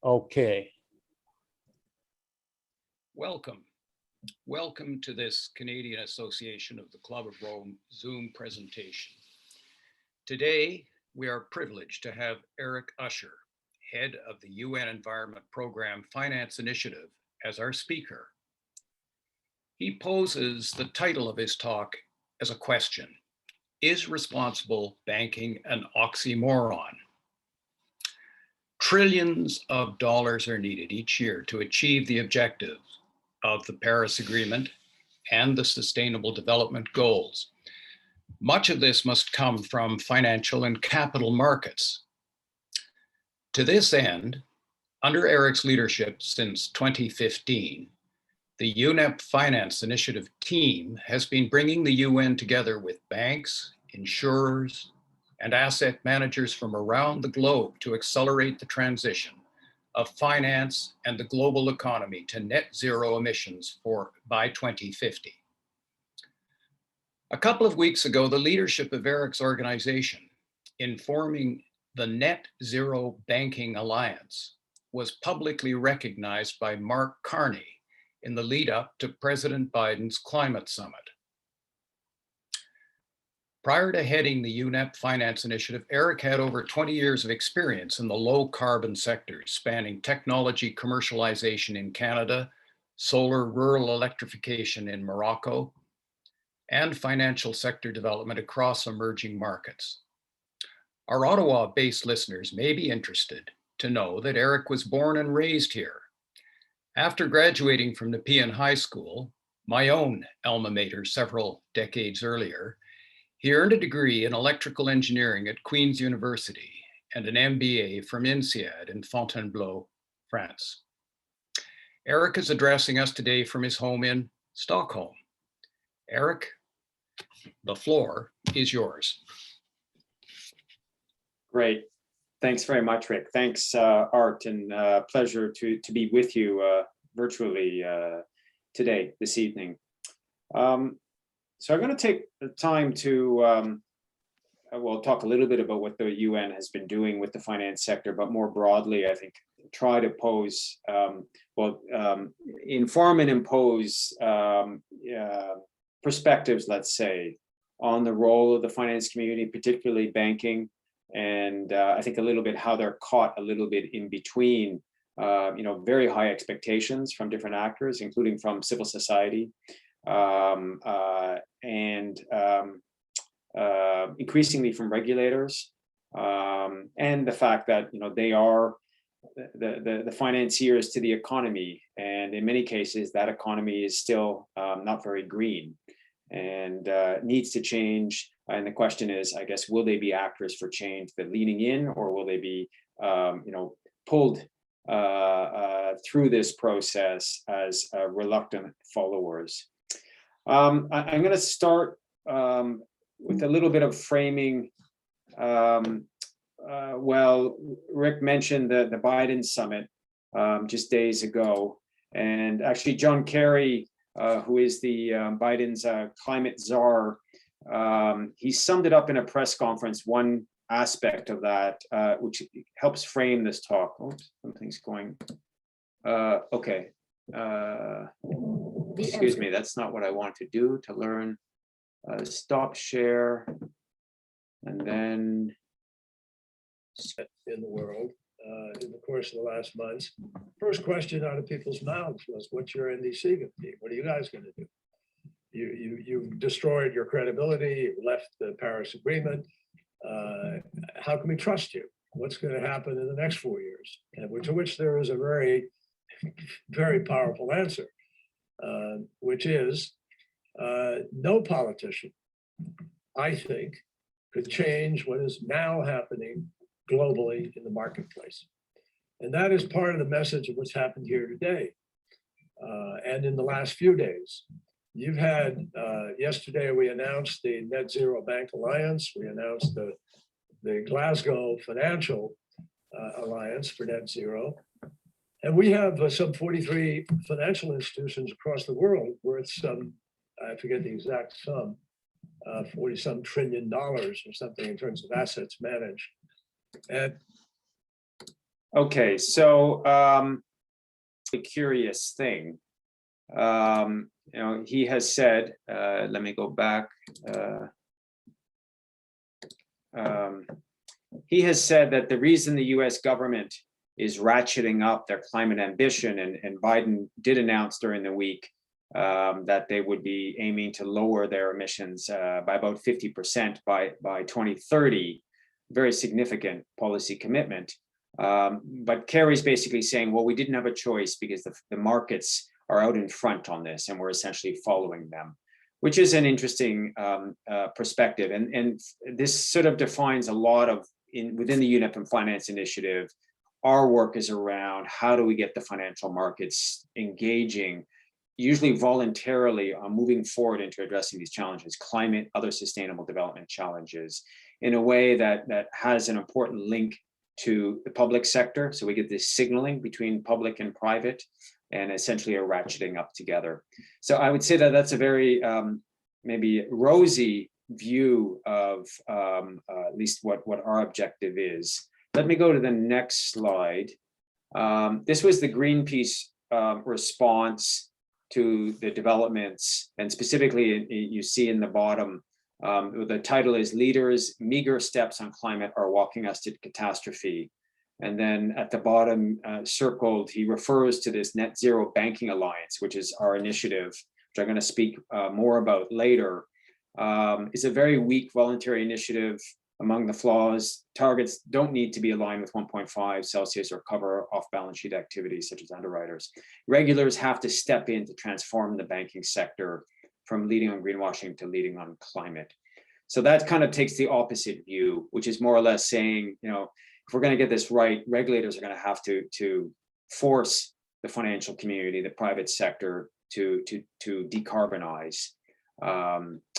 Okay. Welcome. Welcome to this Canadian Association of the Club of Rome Zoom presentation. Today, we are privileged to have Eric Usher, head of the UN Environment Program Finance Initiative, as our speaker. He poses the title of his talk as a question: is responsible banking an oxymoron? Trillions of dollars are needed each year to achieve the objectives of the Paris Agreement and the Sustainable Development Goals. Much of this must come from financial and capital markets. To this end, under Eric's leadership since 2015, the UNEP Finance Initiative team has been bringing the UN together with banks, insurers, and asset managers from around the globe to accelerate the transition of finance and the global economy to net zero emissions by 2050. A couple of weeks ago, the leadership of Eric's organization, in forming the Net Zero Banking Alliance, was publicly recognized by Mark Carney in the lead up to President Biden's climate summit. Prior to heading the UNEP Finance Initiative, Eric had over 20 years of experience in the low carbon sectors, spanning technology commercialization in Canada, solar rural electrification in Morocco, and financial sector development across emerging markets. Our Ottawa-based listeners may be interested to know that Eric was born and raised here. After graduating from Nepean High School, my own alma mater several decades earlier, he earned a degree in electrical engineering at Queen's University and an MBA from INSEAD in Fontainebleau, France. Eric is addressing us today from his home in Stockholm. Eric, the floor is yours. Great. Thanks very much, Rick. Thanks, Art, and pleasure to be with you virtually today, this evening. So I'm going to take the time to, talk a little bit about what the UN has been doing with the finance sector, but more broadly, I think, try to pose, inform and impose perspectives, let's say, on the role of the finance community, particularly banking, and I think a little bit how they're caught a little bit in between, very high expectations from different actors, including from civil society, and increasingly from regulators, and the fact that they are the financiers to the economy, and in many cases that economy is still not very green and needs to change. And the question is, I guess, will they be actors for change, that leaning in, or will they be pulled through this process as reluctant followers? I'm going to start with a little bit of framing. Rick mentioned the Biden summit just days ago, and actually John Kerry, who is the Biden's climate czar, he summed it up in a press conference, one aspect of that, which helps frame this talk. Oops, something's going, okay. Excuse me, that's not what I want to do, to learn. Stop share, and then in the world in the course of the last months. First question out of people's mouths was, what's your NDC going to be? What are you guys going to do? You've destroyed your credibility, you left the Paris Agreement. How can we trust you? What's going to happen in the next 4 years? And to which there is a very, very powerful answer, which is no politician, I think, could change what is now happening globally in the marketplace. And that is part of the message of what's happened here today and in the last few days. You've had, yesterday we announced the Net Zero Bank Alliance. We announced the Glasgow Financial Alliance for Net Zero. And we have some 43 financial institutions across the world worth some, I forget the exact sum, 40-some trillion dollars or something in terms of assets managed. And Okay, so a curious thing. He has said, let me go back. He has said that the reason the US government is ratcheting up their climate ambition, and Biden did announce during the week that they would be aiming to lower their emissions by about 50% by 2030, very significant policy commitment. But Kerry's basically saying, well, we didn't have a choice because the markets are out in front on this and we're essentially following them, which is an interesting perspective. And this sort of defines a lot of, within the UNEP Finance Initiative, our work is around how do we get the financial markets engaging, usually voluntarily, on moving forward into addressing these challenges, climate, other sustainable development challenges, in a way that has an important link to the public sector. So we get this signaling between public and private, and essentially a ratcheting up together. So I would say that that's a very maybe rosy view of at least what our objective is. Let me go to the next slide. This was the Greenpeace response to the developments, and specifically you see in the bottom, the title is "Leaders' Meager Steps on Climate Are Walking Us to Catastrophe." And then at the bottom, circled, he refers to this Net Zero Banking Alliance, which is our initiative, which I'm going to speak more about later. It's a very weak voluntary initiative. Among the flaws, targets don't need to be aligned with 1.5 Celsius or cover off-balance sheet activities such as underwriters. Regulators have to step in to transform the banking sector from leading on greenwashing to leading on climate. So that kind of takes the opposite view, which is more or less saying, if we're going to get this right, regulators are going to have to force the financial community, the private sector, to decarbonize,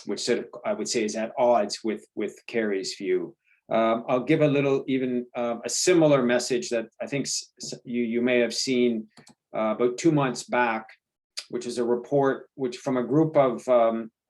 which sort of, I would say, is at odds with Kerry's view. I'll give a little, even a similar message that I think you may have seen about 2 months back, which is a report from a group of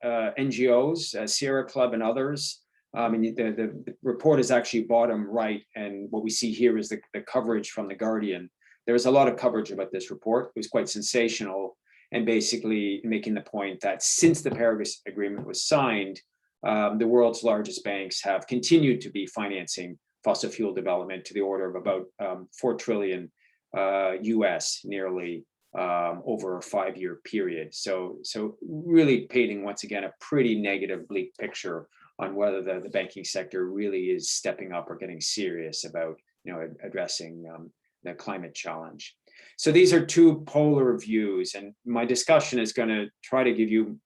NGOs, Sierra Club and others. And the report is actually bottom right, and what we see here is the coverage from The Guardian. There was a lot of coverage about this report. It was quite sensational, and basically making the point that since the Paris Agreement was signed, the world's largest banks have continued to be financing fossil fuel development to the order of about $4 trillion US, nearly, over a 5-year period. So really painting, once again, a pretty negative, bleak picture on whether the banking sector really is stepping up or getting serious about addressing the climate challenge. So these are two polar views, and my discussion is going to try to give you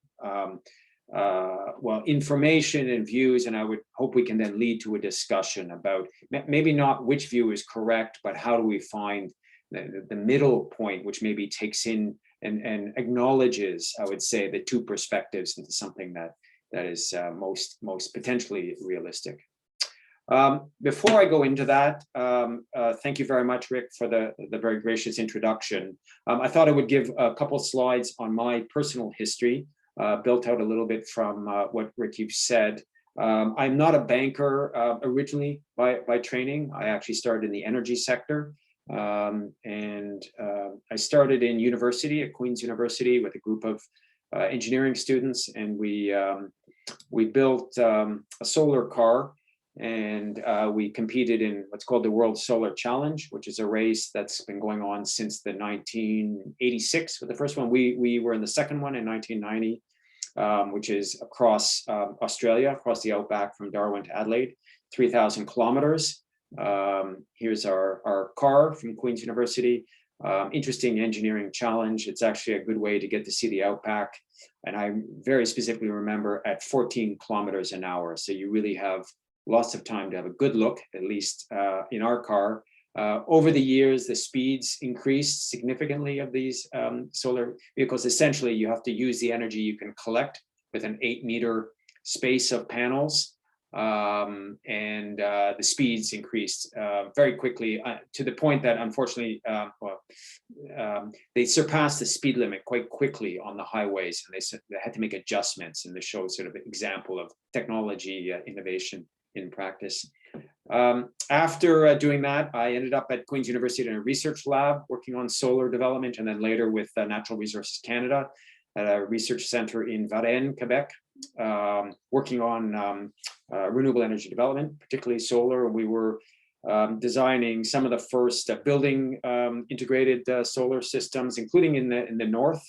information and views, and I would hope we can then lead to a discussion about maybe not which view is correct, but how do we find the middle point, which maybe takes in and acknowledges, I would say, the two perspectives into something that is most potentially realistic. Before I go into that, thank you very much, Rick, for the very gracious introduction. I thought I would give a couple slides on my personal history, built out a little bit from what Rick, you've said. I'm not a banker originally by training. I actually started in the energy sector. And I started in university at Queen's University with a group of engineering students, and we built a solar car, and we competed in what's called the World Solar Challenge, which is a race that's been going on since the 1986 with the first one. We were in the second one in 1990, which is across Australia, across the outback from Darwin to Adelaide, 3,000 kilometers. Here's our car from Queen's University. Interesting engineering challenge. It's actually a good way to get to see the outback. And I very specifically remember at 14 kilometers an hour. So you really have lots of time to have a good look, at least in our car. Over the years, the speeds increased significantly of these solar vehicles. Essentially, you have to use the energy you can collect with an 8-meter space of panels. And the speeds increased very quickly to the point that, unfortunately, they surpassed the speed limit quite quickly on the highways, and they had to make adjustments. And this shows sort of an example of technology innovation in practice. After doing that, I ended up at Queen's University in a research lab working on solar development, and then later with Natural Resources Canada at a research center in Varennes, Quebec, working on renewable energy development, particularly solar. We were designing some of the first building integrated solar systems, including in the north.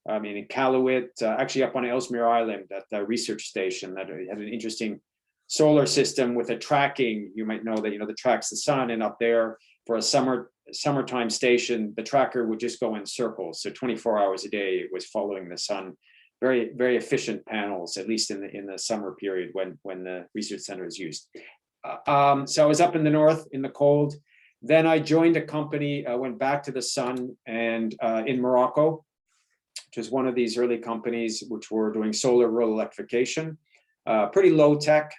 I mean, in Iqaluit, actually up on Ellesmere Island at the research station that had an interesting solar system with a tracking. You might know that, you know, that tracks the sun, and up there for a summertime station, the tracker would just go in circles. So 24 hours a day, it was following the sun. Very, very efficient panels, at least in the summer period when the research center is used. So I was up in the north in the cold. Then I joined a company, went back to the sun, and in Morocco, which was one of these early companies which were doing solar rural electrification. Pretty low tech,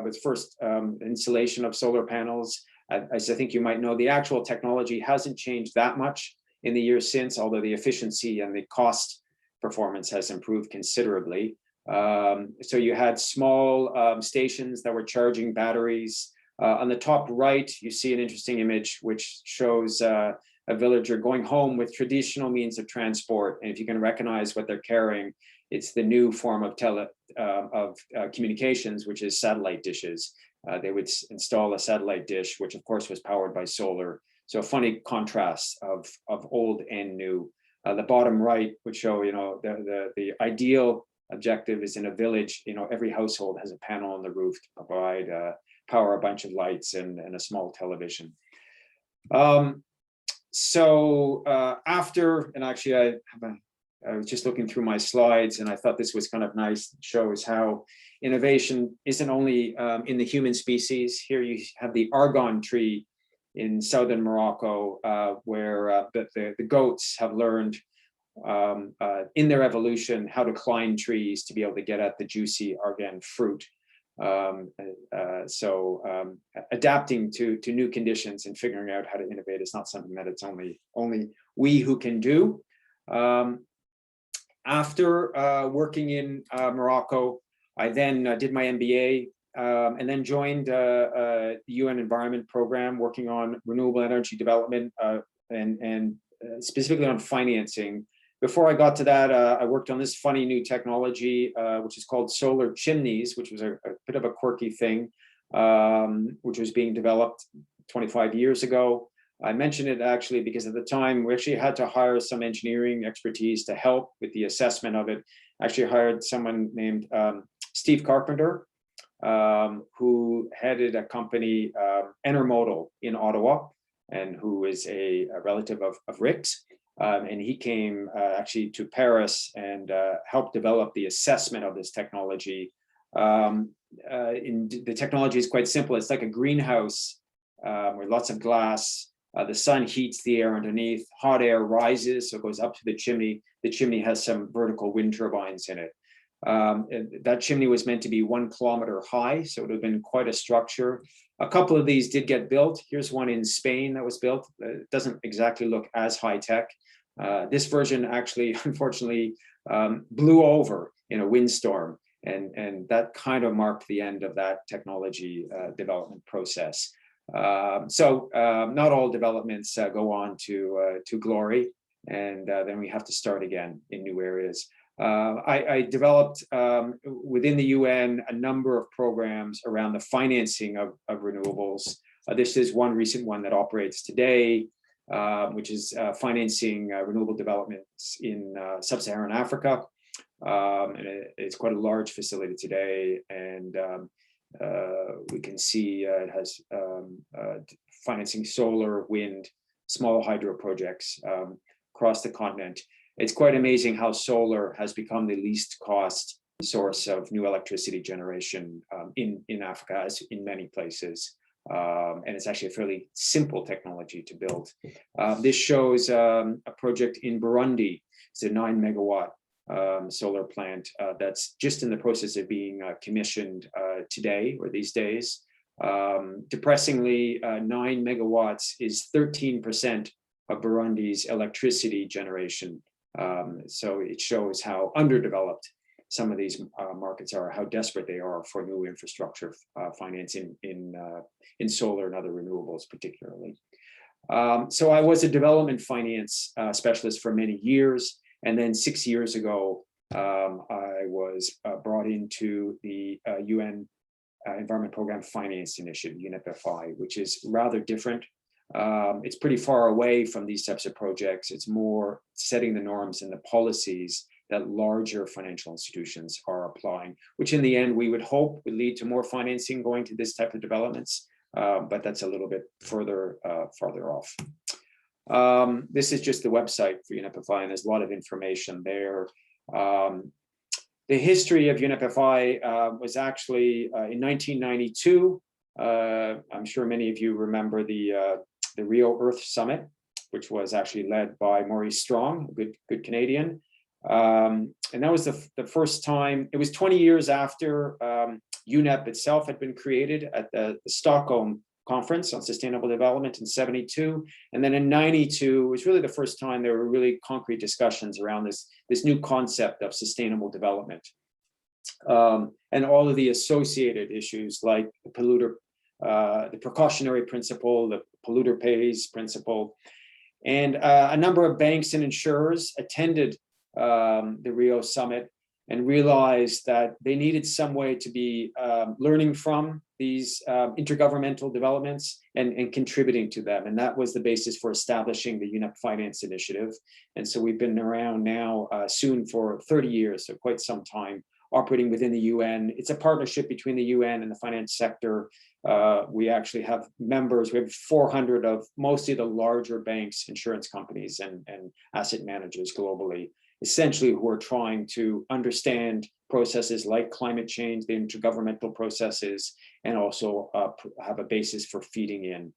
with first installation of solar panels. As I think you might know, the actual technology hasn't changed that much in the years since, although the efficiency and the cost performance has improved considerably. So you had small stations that were charging batteries. On the top right, you see an interesting image which shows a villager going home with traditional means of transport. And if you can recognize what they're carrying, it's the new form of communications, which is satellite dishes. They would install a satellite dish, which of course was powered by solar. So a funny contrast of old and new. The bottom right would show, you know, the ideal objective is in a village, you know, every household has a panel on the roof to provide power a bunch of lights and a small television. So after, and actually I was just looking through my slides and I thought this was kind of nice. It shows how innovation isn't only in the human species. Here you have the argon tree in southern Morocco, where the goats have learned in their evolution how to climb trees to be able to get at the juicy argan fruit. Adapting to new conditions and figuring out how to innovate is not something that it's only we who can do. After working in Morocco, I then did my MBA and then joined the UN Environment Program, working on renewable energy development and specifically on financing. Before I got to that, I worked on this funny new technology, which is called solar chimneys, which was a bit of a quirky thing, which was being developed 25 years ago. I mention it actually because at the time we actually had to hire some engineering expertise to help with the assessment of it. I actually hired someone named Steve Carpenter, who headed a company, Intermodal in Ottawa, and who is a relative of Rick's. And he came actually to Paris and helped develop the assessment of this technology. The technology is quite simple. It's like a greenhouse with lots of glass. The sun heats the air underneath. Hot air rises, so it goes up to the chimney. The chimney has some vertical wind turbines in it. That chimney was meant to be 1 kilometer high, so it would have been quite a structure. A couple of these did get built. Here's one in Spain that was built. It doesn't exactly look as high tech. This version actually, unfortunately, blew over in a windstorm, and that kind of marked the end of that technology development process. Not all developments go on to glory, and then we have to start again in new areas. I developed within the UN a number of programs around the financing of renewables. This is one recent one that operates today, which is financing renewable developments in sub-Saharan Africa. And it's quite a large facility today, and we can see it has financing solar, wind, small hydro projects across the continent. It's quite amazing how solar has become the least cost source of new electricity generation in Africa, as in many places. And it's actually a fairly simple technology to build. This shows a project in Burundi. It's a 9 megawatt solar plant that's just in the process of being commissioned today or these days. Depressingly, 9 megawatts is 13% of Burundi's electricity generation. So it shows how underdeveloped some of these markets are, how desperate they are for new infrastructure financing in solar and other renewables, particularly. So I was a development finance specialist for many years, and then 6 years ago, I was brought into the UN Environment Program Finance Initiative, UNEP FI, which is rather different. It's pretty far away from these types of projects. It's more setting the norms and the policies that larger financial institutions are applying, which in the end we would hope would lead to more financing going to this type of developments, but that's a little bit farther off. This is just the website for UNEP FI, and there's a lot of information there. The history of UNEP FI was actually in 1992. I'm sure many of you remember the Rio Earth Summit, which was actually led by Maurice Strong, a good Canadian. And that was the first time. It was 20 years after UNEP itself had been created at the Stockholm Conference on Sustainable Development in '72. And then in '92 was really the first time there were really concrete discussions around this new concept of sustainable development. And all of the associated issues like the polluter, the precautionary principle, the polluter pays principle. And a number of banks and insurers attended the Rio Summit and realized that they needed some way to be learning from these intergovernmental developments and contributing to them. And that was the basis for establishing the UNEP Finance Initiative. And so we've been around now soon for 30 years, so quite some time, operating within the UN. It's a partnership between the UN and the finance sector. We actually have members, we have 400 of mostly the larger banks, insurance companies, and asset managers globally, essentially who are trying to understand processes like climate change, the intergovernmental processes, and also have a basis for feeding in.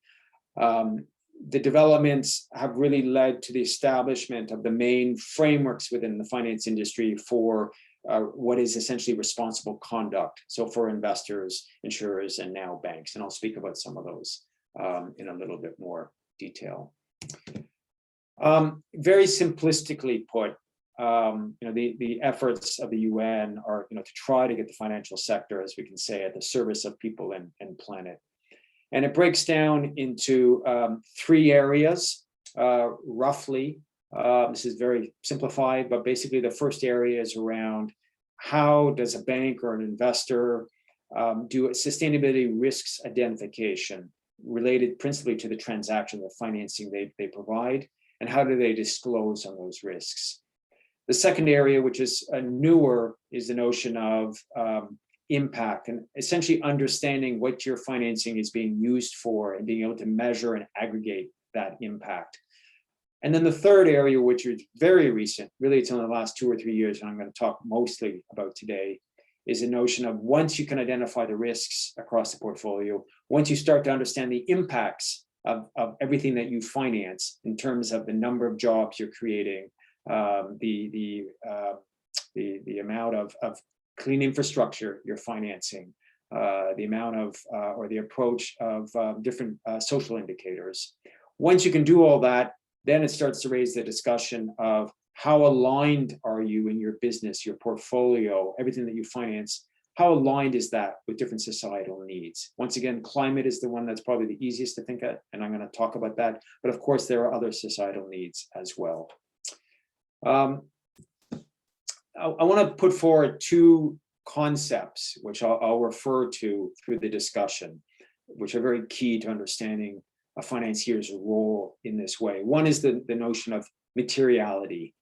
The developments have really led to the establishment of the main frameworks within the finance industry for what is essentially responsible conduct. So for investors, insurers, and now banks. And I'll speak about some of those in a little bit more detail. Very simplistically put, the efforts of the UN are, to try to get the financial sector, as we can say, at the service of people and planet. And it breaks down into 3 areas, roughly. This is very simplified, but basically the first area is around how does a bank or an investor do a sustainability risks identification related principally to the transaction, the financing they provide, and how do they disclose on those risks. The second area, which is newer, is the notion of impact and essentially understanding what your financing is being used for and being able to measure and aggregate that impact. And then the third area, which is very recent, really it's in the last 2 or 3 years, and I'm going to talk mostly about today, is the notion of once you can identify the risks across the portfolio, once you start to understand the impacts of everything that you finance in terms of the number of jobs you're creating, the amount of clean infrastructure you're financing, the amount of or the approach of different social indicators. Once you can do all that, then it starts to raise the discussion of how aligned are you in your business, your portfolio, everything that you finance, how aligned is that with different societal needs? Once again, climate is the one that's probably the easiest to think of, and I'm going to talk about that. But of course, there are other societal needs as well. I want to put forward 2 concepts, which I'll refer to through the discussion, which are very key to understanding a financier's role in this way. One is the notion of materiality.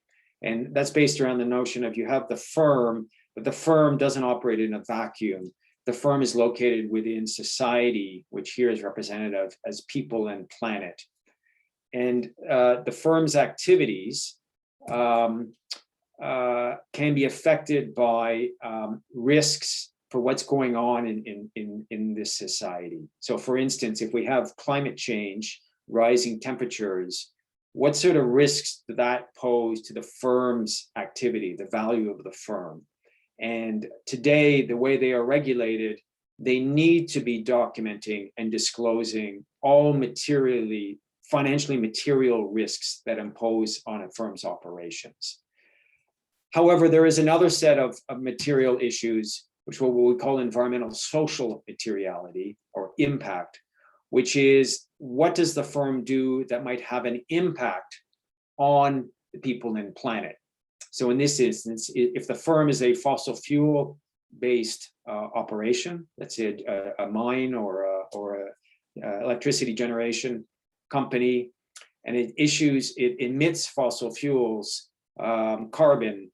And that's based around the notion of you have the firm, but the firm doesn't operate in a vacuum. The firm is located within society, which here is representative as people and planet. And the firm's activities can be affected by risks for what's going on in this society. So for instance, if we have climate change, rising temperatures, what sort of risks does that pose to the firm's activity, the value of the firm? And today, the way they are regulated, they need to be documenting and disclosing all financially material risks that impose on a firm's operations. However, there is another set of material issues, which what we call environmental social materiality or impact, which is what does the firm do that might have an impact on the people and planet. So in this instance, if the firm is a fossil fuel based operation, let's say a mine or a electricity generation company, and it emits fossil fuels, carbon,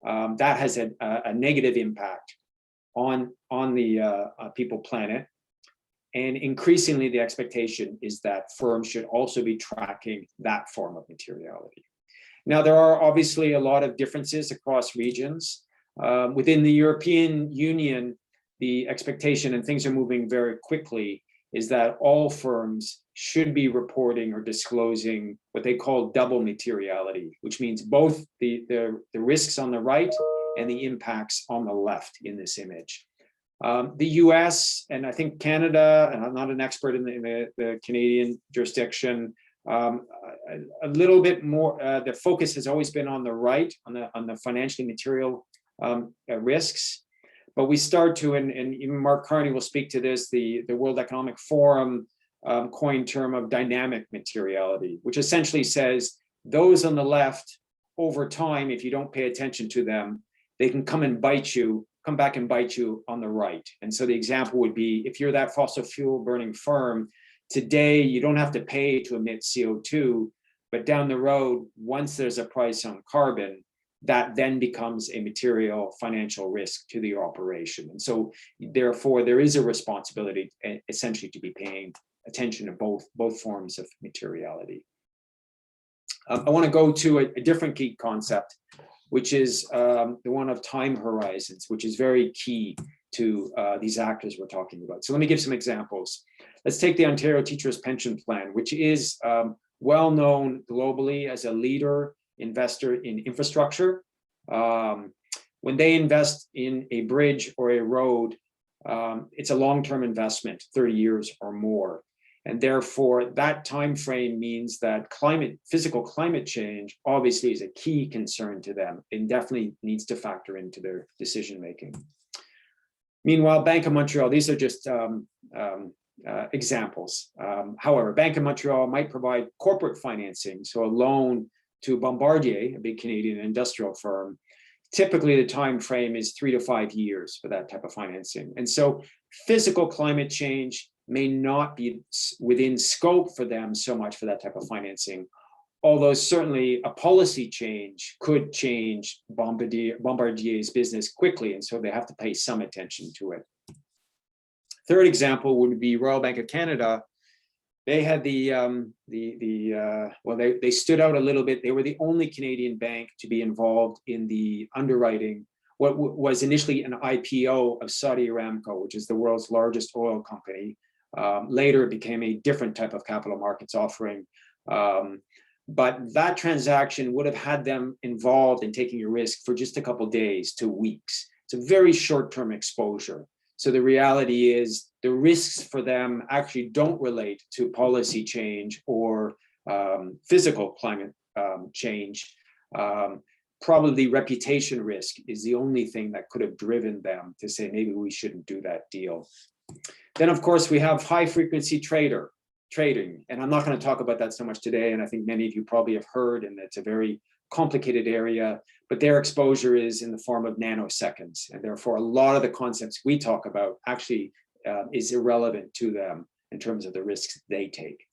that has a negative impact on the people planet. And increasingly, the expectation is that firms should also be tracking that form of materiality. Now, there are obviously a lot of differences across regions. Within the European Union, the expectation, and things are moving very quickly, is that all firms should be reporting or disclosing what they call double materiality, which means both the risks on the right and the impacts on the left in this image. The US and I think Canada, and I'm not an expert in the Canadian jurisdiction, a little bit more, the focus has always been on the right, on the financially material risks. But we start to, and even Mark Carney will speak to this, the World Economic Forum coined term of dynamic materiality, which essentially says those on the left, over time, if you don't pay attention to them, they can come back and bite you on the right. And so the example would be, if you're that fossil fuel burning firm, today you don't have to pay to emit CO2, but down the road, once there's a price on carbon, that then becomes a material financial risk to the operation. And so therefore there is a responsibility essentially to be paying attention to both forms of materiality. I want to go to a different key concept, which is the one of time horizons, which is very key to these actors we're talking about. So let me give some examples. Let's take the Ontario Teachers Pension Plan, which is well known globally as a leader investor in infrastructure. When they invest in a bridge or a road, it's a long-term investment, 30 years or more. And therefore, that time frame means that physical climate change obviously is a key concern to them and definitely needs to factor into their decision making. Meanwhile, Bank of Montreal, these are just examples. However, Bank of Montreal might provide corporate financing, so a loan to Bombardier, a big Canadian industrial firm. Typically, the time frame is 3 to 5 years for that type of financing. And so physical climate change may not be within scope for them so much for that type of financing, although certainly a policy change could change Bombardier's business quickly, and so they have to pay some attention to it. Third example would be Royal Bank of Canada. They had they stood out a little bit. They were the only Canadian bank to be involved in the underwriting what was initially an IPO of Saudi Aramco, which is the world's largest oil company. Later, it became a different type of capital markets offering. But that transaction would have had them involved in taking a risk for just a couple of days to weeks. It's a very short-term exposure. So the reality is the risks for them actually don't relate to policy change or physical climate change. Probably reputation risk is the only thing that could have driven them to say, maybe we shouldn't do that deal. Then, of course, we have high-frequency trading. And I'm not going to talk about that so much today. And I think many of you probably have heard, and it's a very complicated area, but their exposure is in the form of nanoseconds. And therefore, a lot of the concepts we talk about actually is irrelevant to them in terms of the risks they take.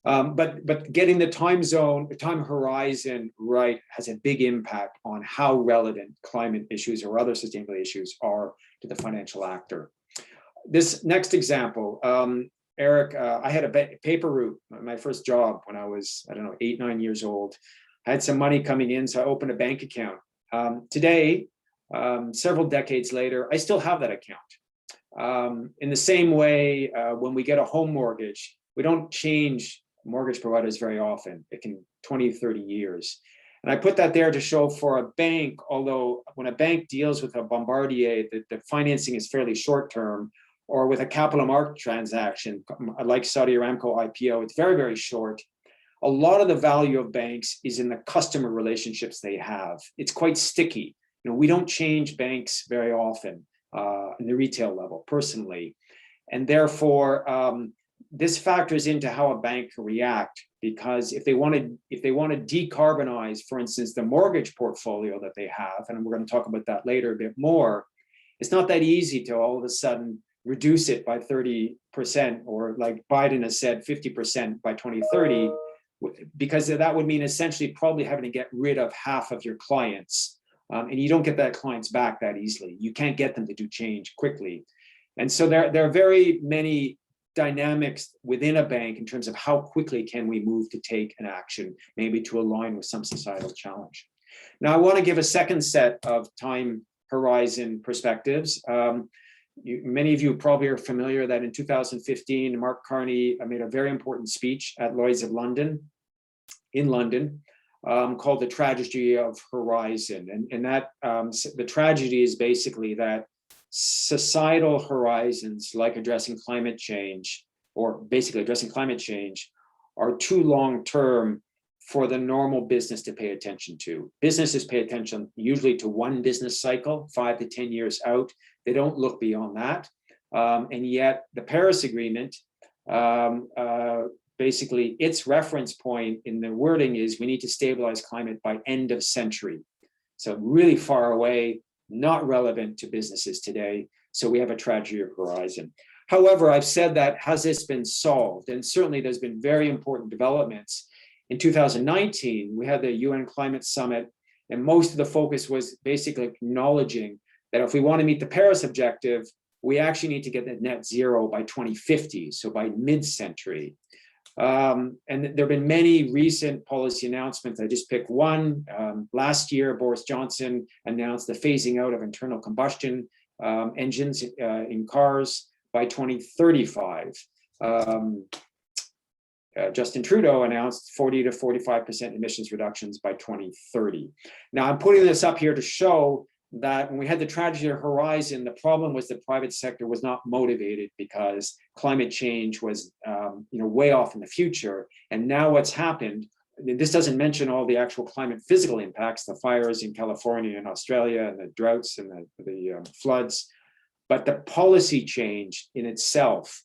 But getting the time horizon right has a big impact on how relevant climate issues or other sustainability issues are to the financial actor. This next example, Eric, I had a paper route, my first job when I was, 8, 9 years old. I had some money coming in, so I opened a bank account. Today, several decades later, I still have that account. In the same way, when we get a home mortgage, we don't change mortgage providers very often. It can 20, 30 years. And I put that there to show for a bank, although when a bank deals with a Bombardier, the financing is fairly short term, or with a capital market transaction, like Saudi Aramco IPO, it's very, very short. a lot of the value of banks is in the customer relationships they have. It's quite sticky. We don't change banks very often in the retail level personally. And therefore, this factors into how a bank can react, because if they want to decarbonize, for instance, the mortgage portfolio that they have, and we're going to talk about that later a bit more, it's not that easy to all of a sudden reduce it by 30%, or like Biden has said, 50% by 2030, because that would mean essentially probably having to get rid of half of your clients. And you don't get that clients back that easily. You can't get them to do change quickly. And so there are very many dynamics within a bank in terms of how quickly can we move to take an action, maybe to align with some societal challenge. Now, I want to give a second set of time horizon perspectives. Many of you probably are familiar that in 2015, Mark Carney made a very important speech at Lloyd's of London, in London, called The Tragedy of Horizon. And that the tragedy is basically that societal horizons, like addressing climate change, or basically addressing climate change, are too long-term for the normal business to pay attention to. Businesses pay attention usually to one business cycle, 5 to 10 years out. They don't look beyond that. And yet the Paris Agreement, basically its reference point in the wording is we need to stabilize climate by end of century. So really far away, not relevant to businesses today. So we have a tragedy of horizon. However, I've said that, has this been solved? And certainly there's been very important developments. In 2019, we had the UN Climate Summit, and most of the focus was basically acknowledging that if we want to meet the Paris objective, we actually need to get to net zero by 2050, so by mid-century. And there have been many recent policy announcements. I just picked one. Last year, Boris Johnson announced the phasing out of internal combustion engines in cars by 2035. Justin Trudeau announced 40 to 45% emissions reductions by 2030. Now, I'm putting this up here to show that when we had the tragedy of horizon, the problem was the private sector was not motivated because climate change was way off in the future. And now what's happened, this doesn't mention all the actual climate physical impacts, the fires in California and Australia, and the droughts and the floods, but the policy change in itself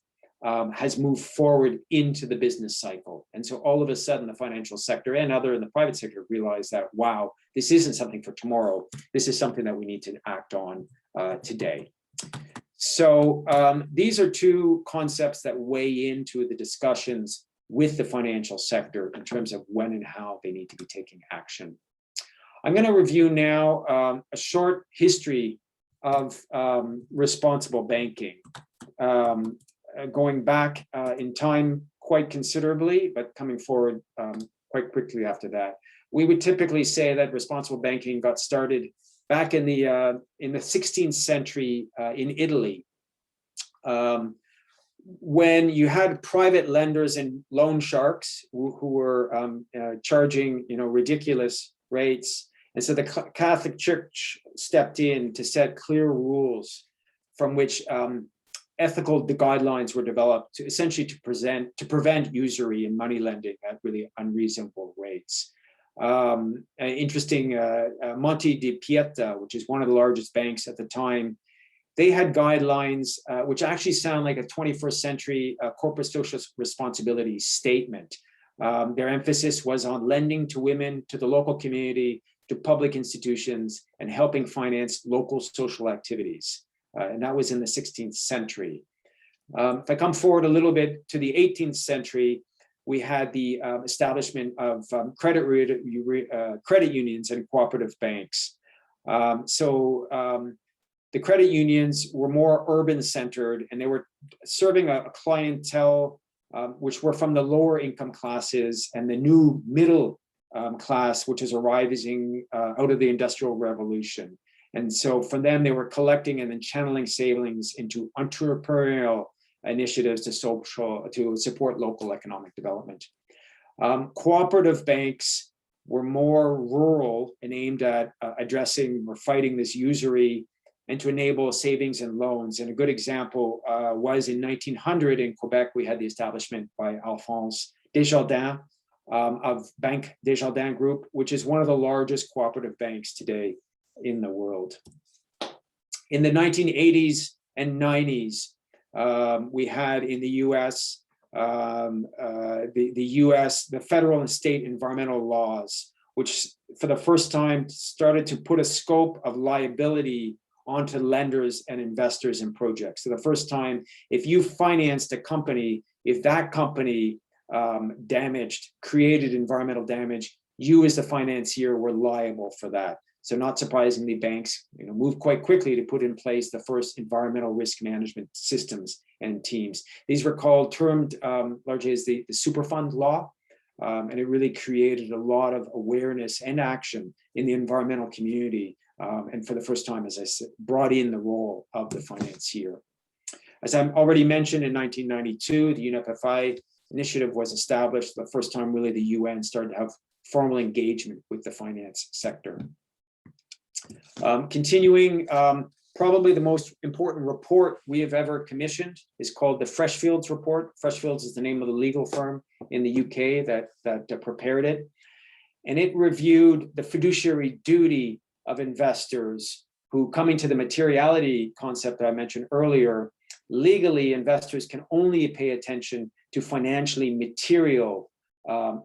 has moved forward into the business cycle. And so all of a sudden, the financial sector and other in the private sector realize that, wow, this isn't something for tomorrow. This is something that we need to act on today. So these are two concepts that weigh into the discussions with the financial sector in terms of when and how they need to be taking action. I'm going to review now a short history of responsible banking. Going back in time quite considerably, but coming forward quite quickly after that. We would typically say that responsible banking got started back in the 16th century in Italy, when you had private lenders and loan sharks who were charging ridiculous rates, and so the Catholic Church stepped in to set clear rules from which ethical guidelines were developed to essentially to prevent usury and money lending at really unreasonable rates. Interesting, Monte di Pieta, which is one of the largest banks at the time, they had guidelines which actually sound like a 21st century corporate social responsibility statement. Their emphasis was on lending to women, to the local community, to public institutions, and helping finance local social activities. And that was in the 16th century. If I come forward a little bit to the 18th century, we had the establishment of credit unions and cooperative banks. The credit unions were more urban centered, and they were serving a clientele which were from the lower income classes and the new middle class, which is arising out of the Industrial Revolution. And so for them, they were collecting and then channeling savings into entrepreneurial initiatives to support local economic development. Cooperative banks were more rural and aimed at addressing or fighting this usury and to enable savings and loans. And a good example was in 1900 in Quebec, we had the establishment by Alphonse Desjardins of Banque Desjardins Group, which is one of the largest cooperative banks today in the world. In the 1980s and 90s, we had in the US, the federal and state environmental laws, which for the first time started to put a scope of liability onto lenders and investors in projects. So the first time, if you financed a company, if that company created environmental damage, you as the financier were liable for that. So not surprisingly, banks moved quite quickly to put in place the first environmental risk management systems and teams. These were termed largely as the Superfund law, and it really created a lot of awareness and action in the environmental community. And for the first time, as I said, brought in the role of the financier. As I already mentioned, in 1992, the UNEP FI initiative was established. The first time really the UN started to have formal engagement with the finance sector. Continuing, probably the most important report we have ever commissioned is called the Freshfields report. Freshfields is the name of the legal firm in the UK that prepared it. And it reviewed the fiduciary duty of investors who, coming to the materiality concept that I mentioned earlier, legally investors can only pay attention to financially material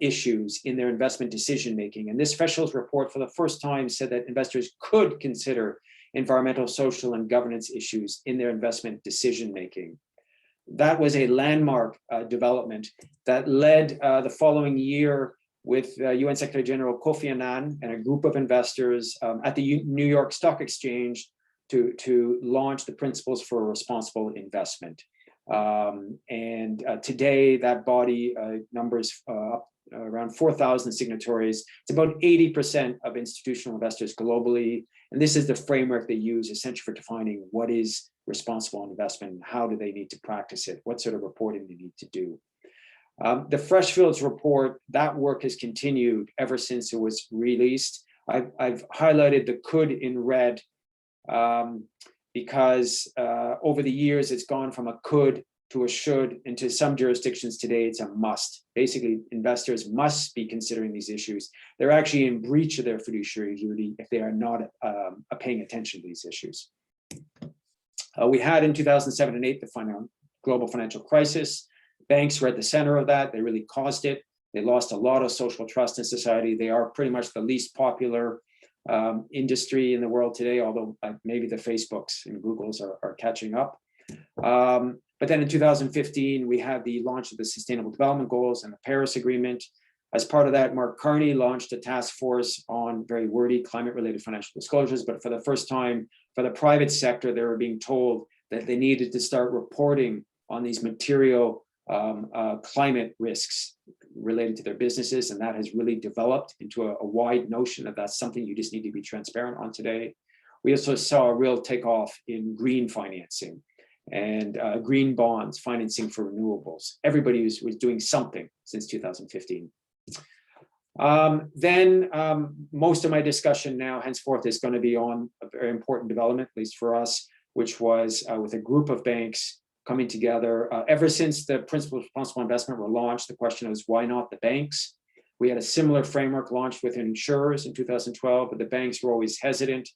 issues in their investment decision-making. And this Freshfields report for the first time said that investors could consider environmental, social, and governance issues in their investment decision-making. That was a landmark development that led the following year with UN Secretary General Kofi Annan and a group of investors at the New York Stock Exchange to launch the Principles for Responsible Investment. Today that body numbers around 4,000 signatories. It's about 80% of institutional investors globally. And this is the framework they use essentially for defining what is responsible investment and how do they need to practice it, what sort of reporting they need to do. The Freshfields report, that work has continued ever since it was released. I've highlighted the could in red because over the years, it's gone from a could to a should, and to some jurisdictions today, it's a must. Basically, investors must be considering these issues. They're actually in breach of their fiduciary duty if they are not paying attention to these issues. We had in 2007 and 8 the global financial crisis. Banks were at the center of that. They really caused it. They lost a lot of social trust in society. They are pretty much the least popular industry in the world today, although maybe the Facebooks and Googles are catching up. But then in 2015, we had the launch of the Sustainable Development Goals and the Paris Agreement. As part of that, Mark Carney launched a task force on very wordy climate-related financial disclosures. But for the first time, for the private sector, they were being told that they needed to start reporting on these material climate risks related to their businesses. And that has really developed into a wide notion that that's something you just need to be transparent on today. We also saw a real takeoff in green financing and green bonds, financing for renewables. Everybody was doing something since 2015. Most of my discussion now henceforth is going to be on a very important development, at least for us, which was with a group of banks coming together. Ever since the Principles of Responsible Investment were launched, the question was, why not the banks? We had a similar framework launched with insurers in 2012, but the banks were always hesitant.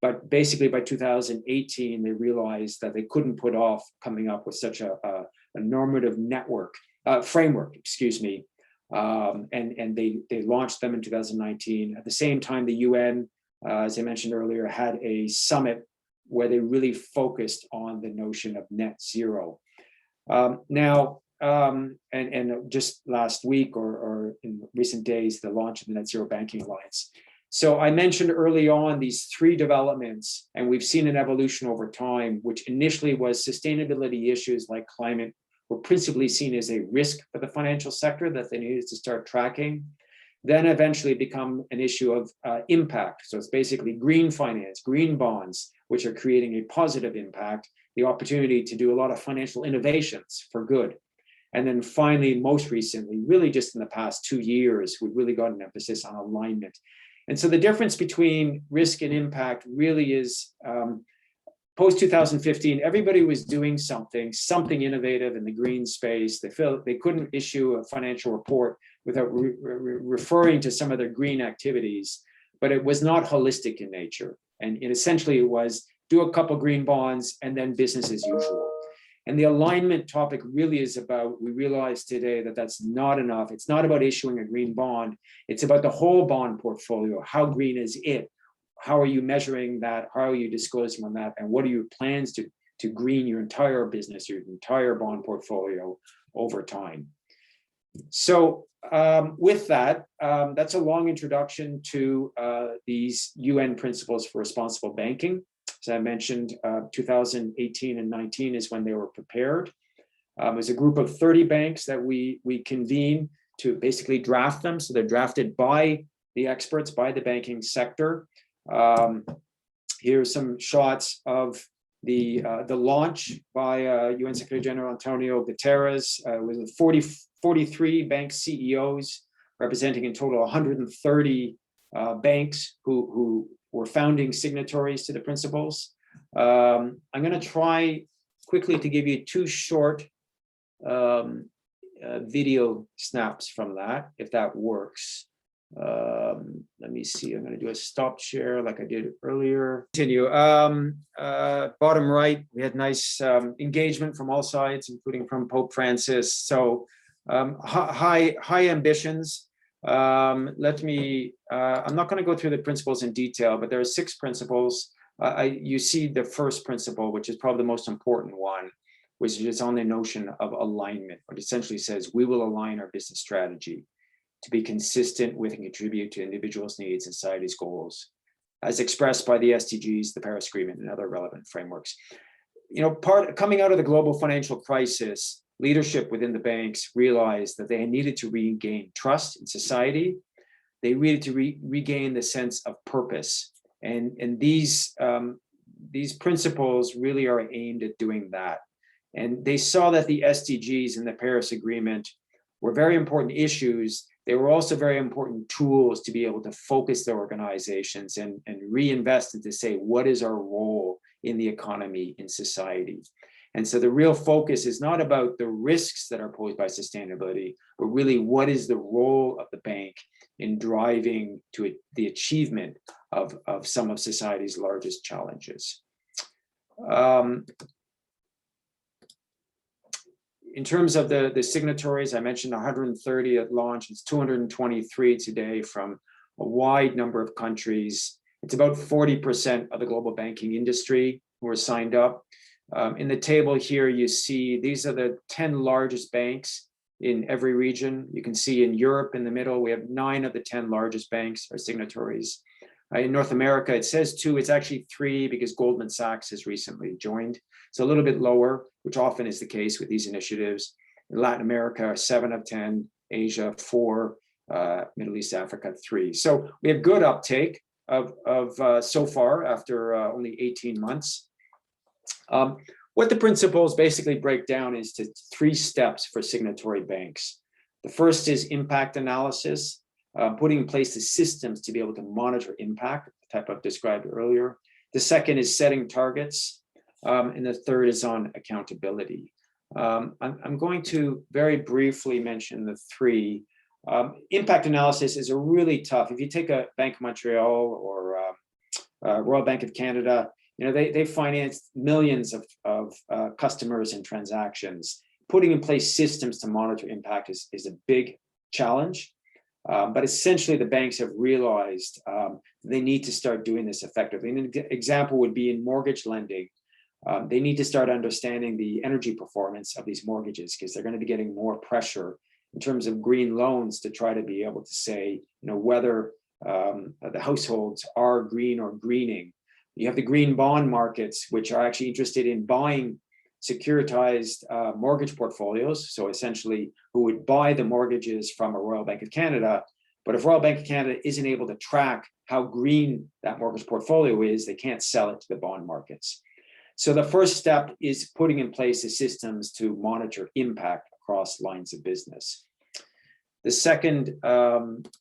But basically by 2018, they realized that they couldn't put off coming up with such a normative framework, and they launched them in 2019. At the same time, the UN, as I mentioned earlier, had a summit where they really focused on the notion of net zero. And just last week or in recent days, the launch of the Net Zero Banking Alliance. So I mentioned early on these three developments, and we've seen an evolution over time, which initially was sustainability issues like climate were principally seen as a risk for the financial sector that they needed to start tracking, then eventually become an issue of impact. So it's basically green finance, green bonds, which are creating a positive impact, the opportunity to do a lot of financial innovations for good. And then finally, most recently, really just in the past 2 years, we've really got an emphasis on alignment. And so the difference between risk and impact really is post 2015, everybody was doing something innovative in the green space. They felt they couldn't issue a financial report without referring to some of their green activities, but it was not holistic in nature. And essentially it was do a couple green bonds and then business as usual. And the alignment topic really is about, we realize today that that's not enough. It's not about issuing a green bond. It's about the whole bond portfolio. How green is it? How are you measuring that? How are you disclosing on that? And what are your plans to green your entire business, your entire bond portfolio over time? So with that, that's a long introduction to these UN principles for responsible banking. As I mentioned, 2018 and 19 is when they were prepared. There's a group of 30 banks that we convene to basically draft them. So they're drafted by the experts, by the banking sector. Here's some shots of the launch by UN Secretary General Antonio Guterres with 43 bank CEOs representing in total 130 banks who were founding signatories to the principles. I'm going to try quickly to give you two short video snaps from that, if that works. Let me see, I'm going to do a stop share like I did earlier. Continue. Bottom right, we had nice engagement from all sides, including from Pope Francis. So high ambitions. Let me, I'm not going to go through the principles in detail, but there are 6 principles. You see the first principle, which is probably the most important one, which is on the notion of alignment, which essentially says we will align our business strategy to be consistent with and contribute to individuals' needs and society's goals, as expressed by the SDGs, the Paris Agreement, and other relevant frameworks. You know, coming out of the global financial crisis, leadership within the banks realized that they needed to regain trust in society. They needed to regain the sense of purpose. And these principles really are aimed at doing that. And they saw that the SDGs and the Paris Agreement were very important issues. They were also very important tools to be able to focus their organizations and reinvest and to say, what is our role in the economy, in society? And so the real focus is not about the risks that are posed by sustainability, but really what is the role of the bank in driving to the achievement of some of society's largest challenges. In terms of the signatories, I mentioned 130 at launch. It's 223 today from a wide number of countries. It's about 40% of the global banking industry who are signed up. In the table here, you see these are the 10 largest banks in every region. You can see in Europe in the middle, we have 9 of the 10 largest banks are signatories. In North America, it says 2, it's actually 3 because Goldman Sachs has recently joined. So a little bit lower, which often is the case with these initiatives. In Latin America, 7 of 10, Asia, 4, Middle East, Africa, 3. So we have good uptake of so far after only 18 months. What the principles basically break down is to 3 steps for signatory banks. The first is impact analysis, putting in place the systems to be able to monitor impact, the type I've described earlier. The second is setting targets. And the third is on accountability. I'm going to very briefly mention the 3. Impact analysis is a really tough, if you take a Bank of Montreal or Royal Bank of Canada, you know, they finance millions of customers and transactions. Putting in place systems to monitor impact is a big challenge. But essentially the banks have realized they need to start doing this effectively. And an example would be in mortgage lending. They need to start understanding the energy performance of these mortgages because they're going to be getting more pressure in terms of green loans to try to be able to say, you know, whether the households are green or greening. You have the green bond markets, which are actually interested in buying securitized mortgage portfolios. So essentially who would buy the mortgages from a Royal Bank of Canada. But if Royal Bank of Canada isn't able to track how green that mortgage portfolio is, they can't sell it to the bond markets. So the first step is putting in place the systems to monitor impact across lines of business. The second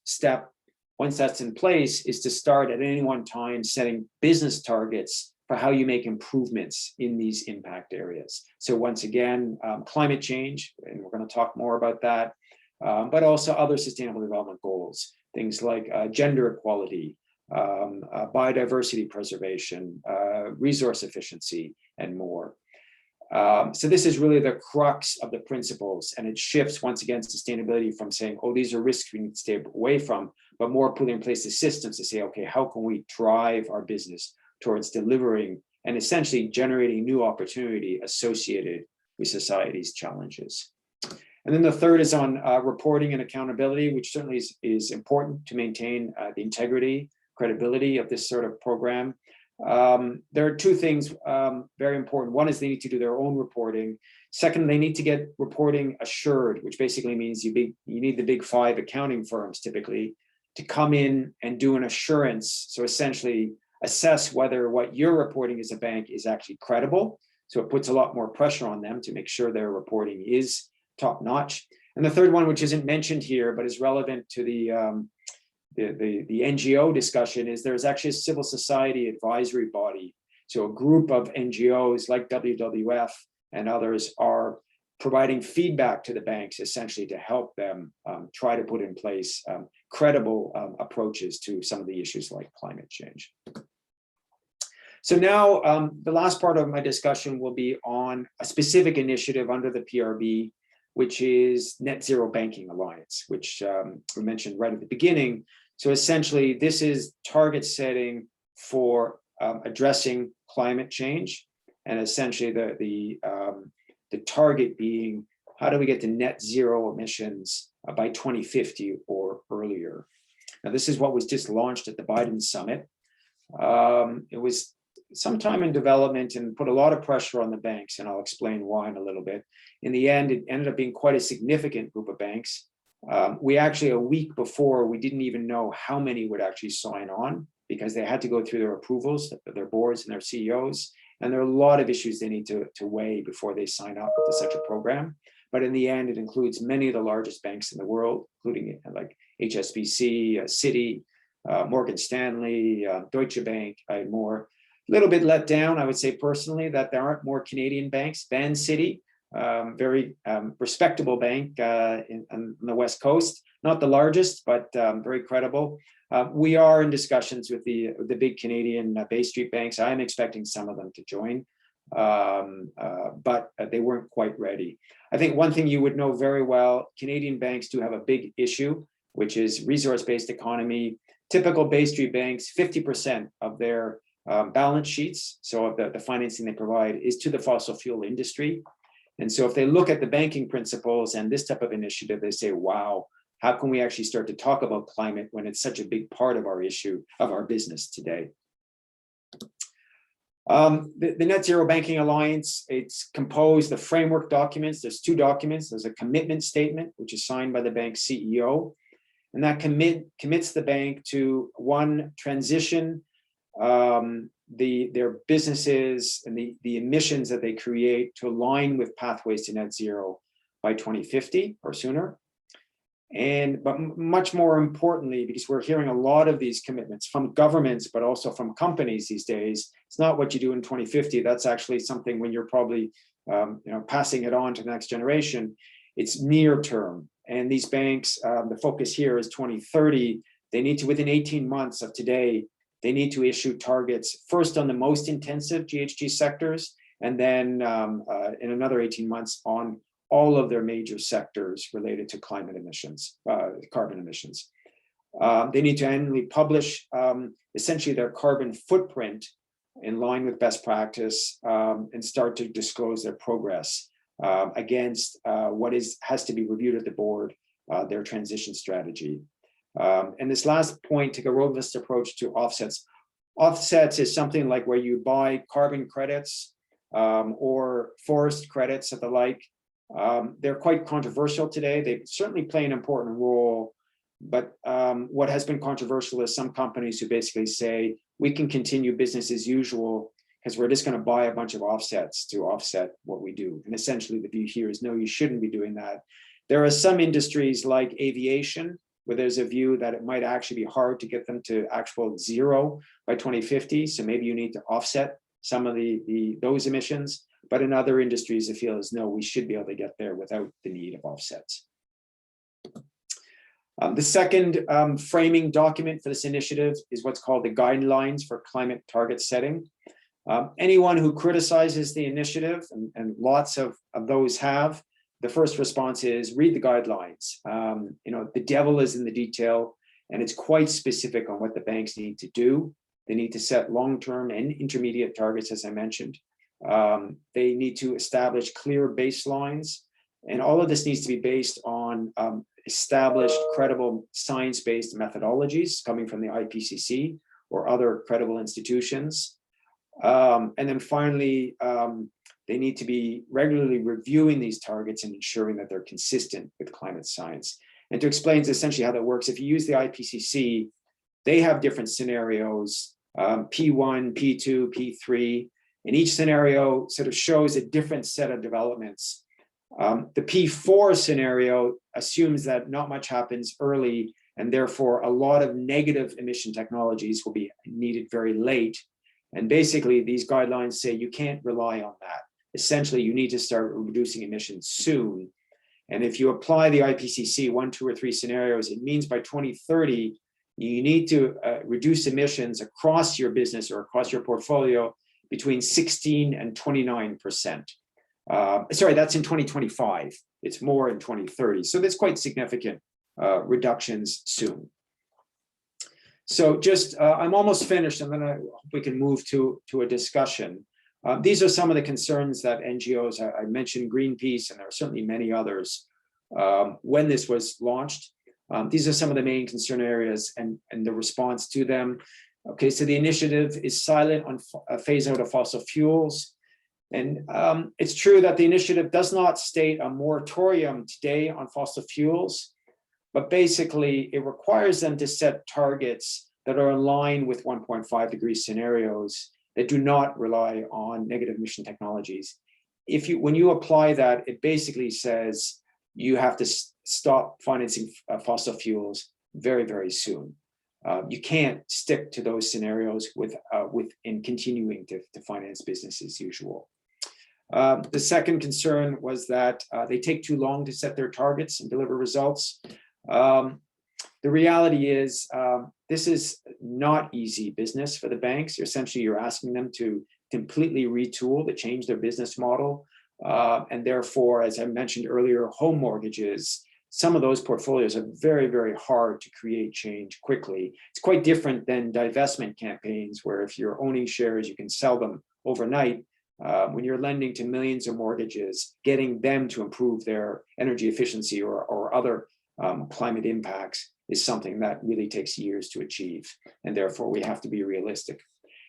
step, once that's in place, is to start at any one time setting business targets for how you make improvements in these impact areas. So once again, climate change, and we're going to talk more about that, but also other sustainable development goals, things like gender equality, biodiversity preservation, resource efficiency, and more. So this is really the crux of the principles, and it shifts once again sustainability from saying, oh, these are risks we need to stay away from, but more putting in place the systems to say, okay, how can we drive our business towards delivering and essentially generating new opportunity associated with society's challenges. And then the third is on reporting and accountability, which certainly is important to maintain the integrity, credibility of this sort of program. There are two things very important. One is they need to do their own reporting. Second, they need to get reporting assured, which basically means you need the big five accounting firms typically to come in and do an assurance. So essentially assess whether what you're reporting as a bank is actually credible. So it puts a lot more pressure on them to make sure their reporting is top notch. And the third one, which isn't mentioned here, but is relevant to the NGO discussion, is there's actually a civil society advisory body. So a group of NGOs like WWF and others are providing feedback to the banks essentially to help them try to put in place credible approaches to some of the issues like climate change. So now the last part of my discussion will be on a specific initiative under the PRB, which is Net Zero Banking Alliance, which we mentioned right at the beginning. So essentially, this is target setting for addressing climate change, and essentially the target being, how do we get to net zero emissions by 2050 or earlier? Now, this is what was just launched at the Biden summit. It was sometime in development and put a lot of pressure on the banks, and I'll explain why in a little bit. In the end, it ended up being quite a significant group of banks. We actually, a week before, we didn't even know how many would actually sign on because they had to go through their approvals, their boards and their CEOs. And there are a lot of issues they need to weigh before they sign up to such a program. But in the end, it includes many of the largest banks in the world, including like HSBC, Citi, Morgan Stanley, Deutsche Bank, and more. A little bit let down, I would say personally, that there aren't more Canadian banks than Citi. Very respectable bank on the West Coast, not the largest, but very credible. We are in discussions with the big Canadian Bay Street banks. I am expecting some of them to join, but they weren't quite ready. I think one thing you would know very well, Canadian banks do have a big issue, which is resource-based economy. Typical Bay Street banks, 50% of their balance sheets, so of the financing they provide, is to the fossil fuel industry. And so if they look at the banking principles and this type of initiative, they say, wow, how can we actually start to talk about climate when it's such a big part of our issue, of our business today? The Net Zero Banking Alliance, it's composed of framework documents. There's two documents. There's a commitment statement, which is signed by the bank's CEO. And that commits the bank to, one, transition their businesses and the emissions that they create to align with pathways to net zero by 2050 or sooner. But much more importantly, because we're hearing a lot of these commitments from governments, but also from companies these days, it's not what you do in 2050. That's actually something when you're probably passing it on to the next generation. It's near term. And these banks, the focus here is 2030. They need to, within 18 months of today, they need to issue targets first on the most intensive GHG sectors, and then in another 18 months on all of their major sectors related to climate emissions, carbon emissions. They need to annually publish essentially their carbon footprint in line with best practice and start to disclose their progress against what has to be reviewed at the board, their transition strategy. And this last point, take a robust approach to offsets. Offsets is something like where you buy carbon credits or forest credits and the like. They're quite controversial today. They certainly play an important role, but what has been controversial is some companies who basically say, we can continue business as usual because we're just going to buy a bunch of offsets to offset what we do. And essentially the view here is, no, you shouldn't be doing that. There are some industries like aviation, where there's a view that it might actually be hard to get them to actual zero by 2050. So maybe you need to offset some of those emissions, but in other industries, it feels no, we should be able to get there without the need of offsets. The second framing document for this initiative is what's called the Guidelines for Climate Target Setting. Anyone who criticizes the initiative, and lots of those have, the first response is read the guidelines. The devil is in the detail, and it's quite specific on what the banks need to do. They need to set long-term and intermediate targets, as I mentioned. They need to establish clear baselines, and all of this needs to be based on established, credible, science-based methodologies coming from the IPCC or other credible institutions. And then finally, they need to be regularly reviewing these targets and ensuring that they're consistent with climate science. And to explain essentially how that works, if you use the IPCC, they have different scenarios, P1, P2, P3, and each scenario sort of shows a different set of developments. The P4 scenario assumes that not much happens early, and therefore a lot of negative emission technologies will be needed very late. And basically, these guidelines say you can't rely on that. Essentially, you need to start reducing emissions soon. And if you apply the IPCC 1, 2, or 3 scenarios, it means by 2030, you need to reduce emissions across your business or across your portfolio between 16 and 29%. Sorry, that's in 2025. It's more in 2030. So there's quite significant reductions soon. So just, I'm almost finished, and then I hope we can move to a discussion. These are some of the concerns that NGOs, I mentioned Greenpeace, and there are certainly many others, when this was launched. These are some of the main concern areas and the response to them. Okay, so the initiative is silent on phase out of fossil fuels. And it's true that the initiative does not state a moratorium today on fossil fuels, but basically it requires them to set targets that are in line with 1.5 degree scenarios that do not rely on negative emission technologies. When you apply that, it basically says you have to stop financing fossil fuels very, very soon. You can't stick to those scenarios in continuing to finance business as usual. The second concern was that they take too long to set their targets and deliver results. The reality is this is not easy business for the banks. Essentially, you're asking them to completely retool, to change their business model. And therefore, as I mentioned earlier, home mortgages, some of those portfolios are very, very hard to create change quickly. It's quite different than divestment campaigns, where if you're owning shares, you can sell them overnight. When you're lending to millions of mortgages, getting them to improve their energy efficiency or other climate impacts is something that really takes years to achieve. And therefore, we have to be realistic.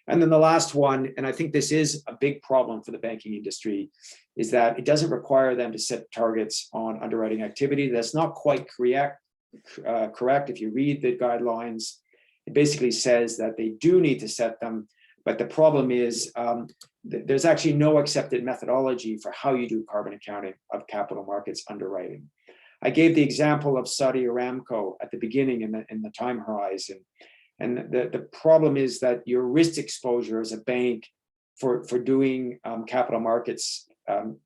And then the last one, and I think this is a big problem for the banking industry, is that it doesn't require them to set targets on underwriting activity. That's not quite correct. If you read the guidelines, it basically says that they do need to set them. But the problem is there's actually no accepted methodology for how you do carbon accounting of capital markets underwriting. I gave the example of Saudi Aramco at the beginning in the time horizon. And the problem is that your risk exposure as a bank for doing capital markets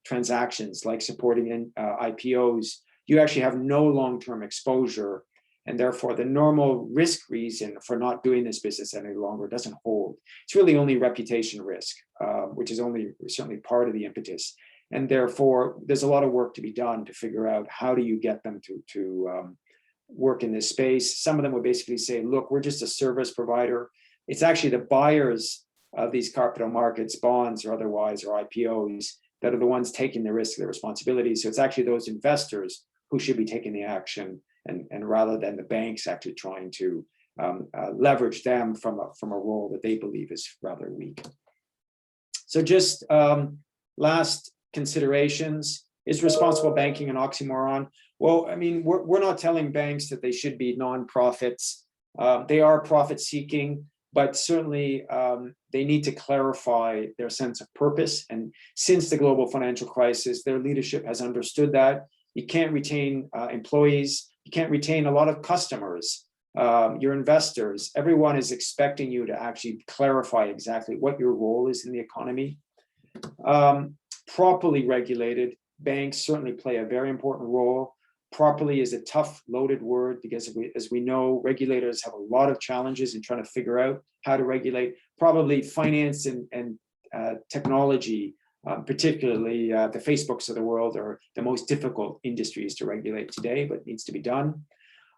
transactions like supporting IPOs, you actually have no long-term exposure. And therefore, the normal risk reason for not doing this business any longer doesn't hold. It's really only reputation risk, which is only certainly part of the impetus. And therefore, there's a lot of work to be done to figure out how do you get them to work in this space. Some of them would basically say, look, we're just a service provider. It's actually the buyers of these capital markets, bonds or otherwise, or IPOs, that are the ones taking the risk, the responsibility. So it's actually those investors who should be taking the action, and rather than the banks actually trying to leverage them from a role that they believe is rather weak. So just last considerations, is responsible banking an oxymoron? Well, I mean, we're not telling banks that they should be nonprofits. They are profit seeking, but certainly they need to clarify their sense of purpose. And since the global financial crisis, their leadership has understood that. You can't retain employees. You can't retain a lot of customers your investors, everyone is expecting you to actually clarify exactly what your role is in the economy. Properly regulated banks certainly play a very important role. Properly is a tough, loaded word because as we know, regulators have a lot of challenges in trying to figure out how to regulate. Probably finance and technology, particularly the Facebooks of the world, are the most difficult industries to regulate today, but needs to be done.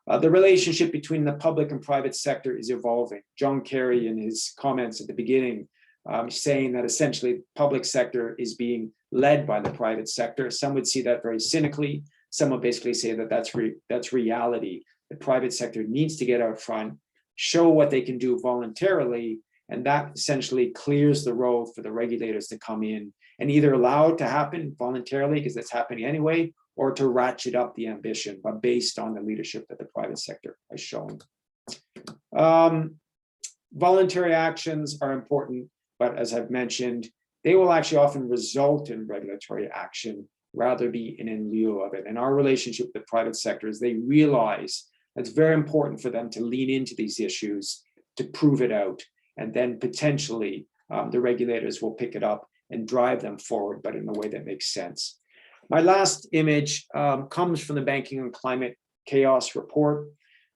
The relationship between the public and private sector is evolving. John Kerry, in his comments at the beginning, saying that essentially public sector is being led by the private sector. Some would see that very cynically. Some would basically say that that's reality. The private sector needs to get out front, show what they can do voluntarily, and that essentially clears the road for the regulators to come in and either allow it to happen voluntarily, because it's happening anyway, or to ratchet up the ambition, but based on the leadership that the private sector has shown. Voluntary actions are important, but as I've mentioned, they will actually often result in regulatory action rather be in lieu of it. And our relationship with the private sector is they realize it's very important for them to lean into these issues, to prove it out, and then potentially the regulators will pick it up and drive them forward, but in a way that makes sense. My last image comes from the Banking and Climate Chaos Report,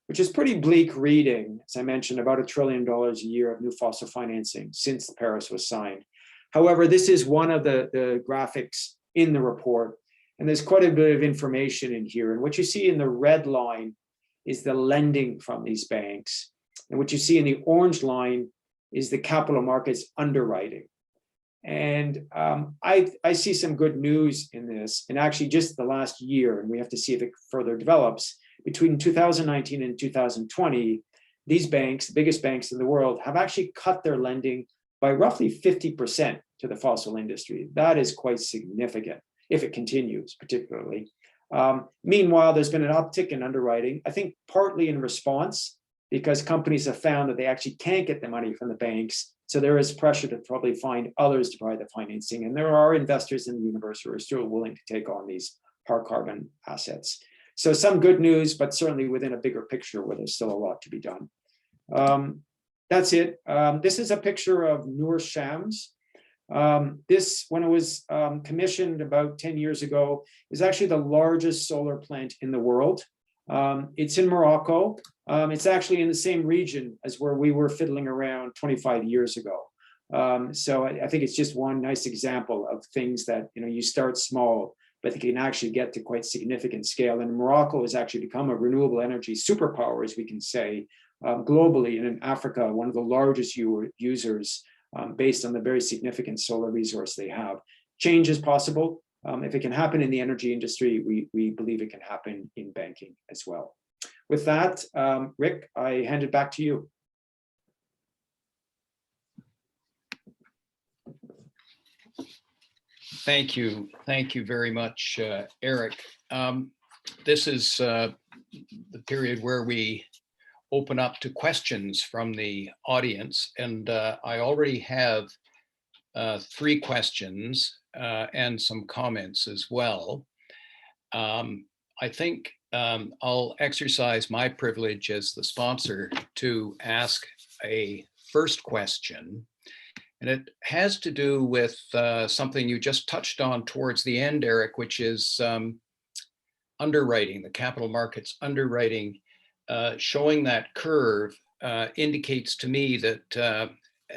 which is pretty bleak reading. As I mentioned, about $1 trillion a year of new fossil financing since Paris was signed. However, this is one of the graphics in the report, and there's quite a bit of information in here. And what you see in the red line is the lending from these banks. And what you see in the orange line is the capital markets underwriting. And I see some good news in this. And actually just the last year, and we have to see if it further develops, between 2019 and 2020, these banks, the biggest banks in the world, have actually cut their lending by roughly 50% to the fossil industry. That is quite significant if it continues, particularly. Meanwhile, there's been an uptick in underwriting, I think partly in response, because companies have found that they actually can't get the money from the banks. So there is pressure to probably find others to provide the financing. And there are investors in the universe who are still willing to take on these hard carbon assets. So some good news, but certainly within a bigger picture where there's still a lot to be done. That's it. This is a picture of Noor Shams. This, when it was commissioned about 10 years ago, is actually the largest solar plant in the world. It's in Morocco. It's actually in the same region as where we were fiddling around 25 years ago. So I think it's just one nice example of things that, you know, you start small, but they can actually get to quite significant scale. And Morocco has actually become a renewable energy superpower, as we can say, globally, and in Africa, one of the largest users based on the very significant solar resource they have. Change is possible. If it can happen in the energy industry, we believe it can happen in banking as well. With that, Rick, I hand it back to you. Thank you. Thank you very much, Eric. This is the period where we open up to questions from the audience. And I already have 3 questions and some comments as well. I think I'll exercise my privilege as the sponsor to ask a first question. And it has to do with something you just touched on towards the end, Eric, which is underwriting, the capital markets underwriting. Showing that curve indicates to me that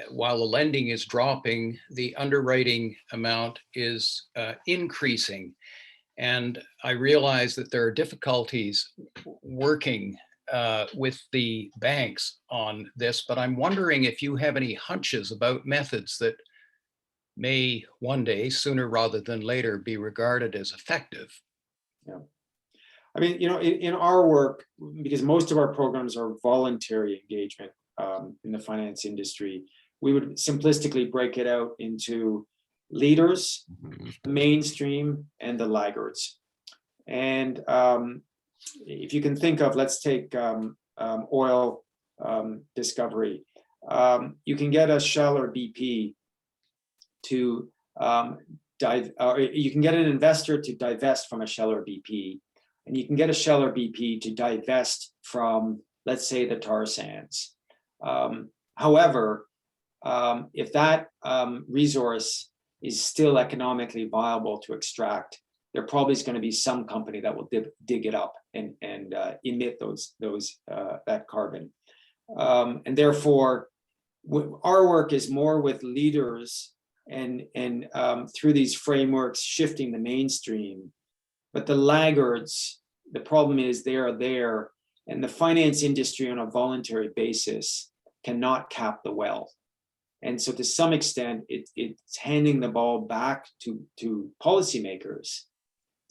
while the lending is dropping, the underwriting amount is increasing. And I realize that there are difficulties working with the banks on this, but I'm wondering if you have any hunches about methods that may one day, sooner rather than later, be regarded as effective. Yeah. I mean, you know, in our work, because most of our programs are voluntary engagement in the finance industry, we would simplistically break it out into leaders, mainstream, and the laggards. And if you can think of, let's take oil discovery. You can get a Shell or BP to you can get an investor to divest from a Shell or BP. And you can get a Shell or BP to divest from let's say the tar sands. However, if that resource is still economically viable to extract, there probably is going to be some company that will dig it up and emit that carbon. And therefore, our work is more with leaders and through these frameworks shifting the mainstream. But the laggards, the problem is they are there, and the finance industry on a voluntary basis cannot cap the wealth. And so to some extent, it's handing the ball back to policymakers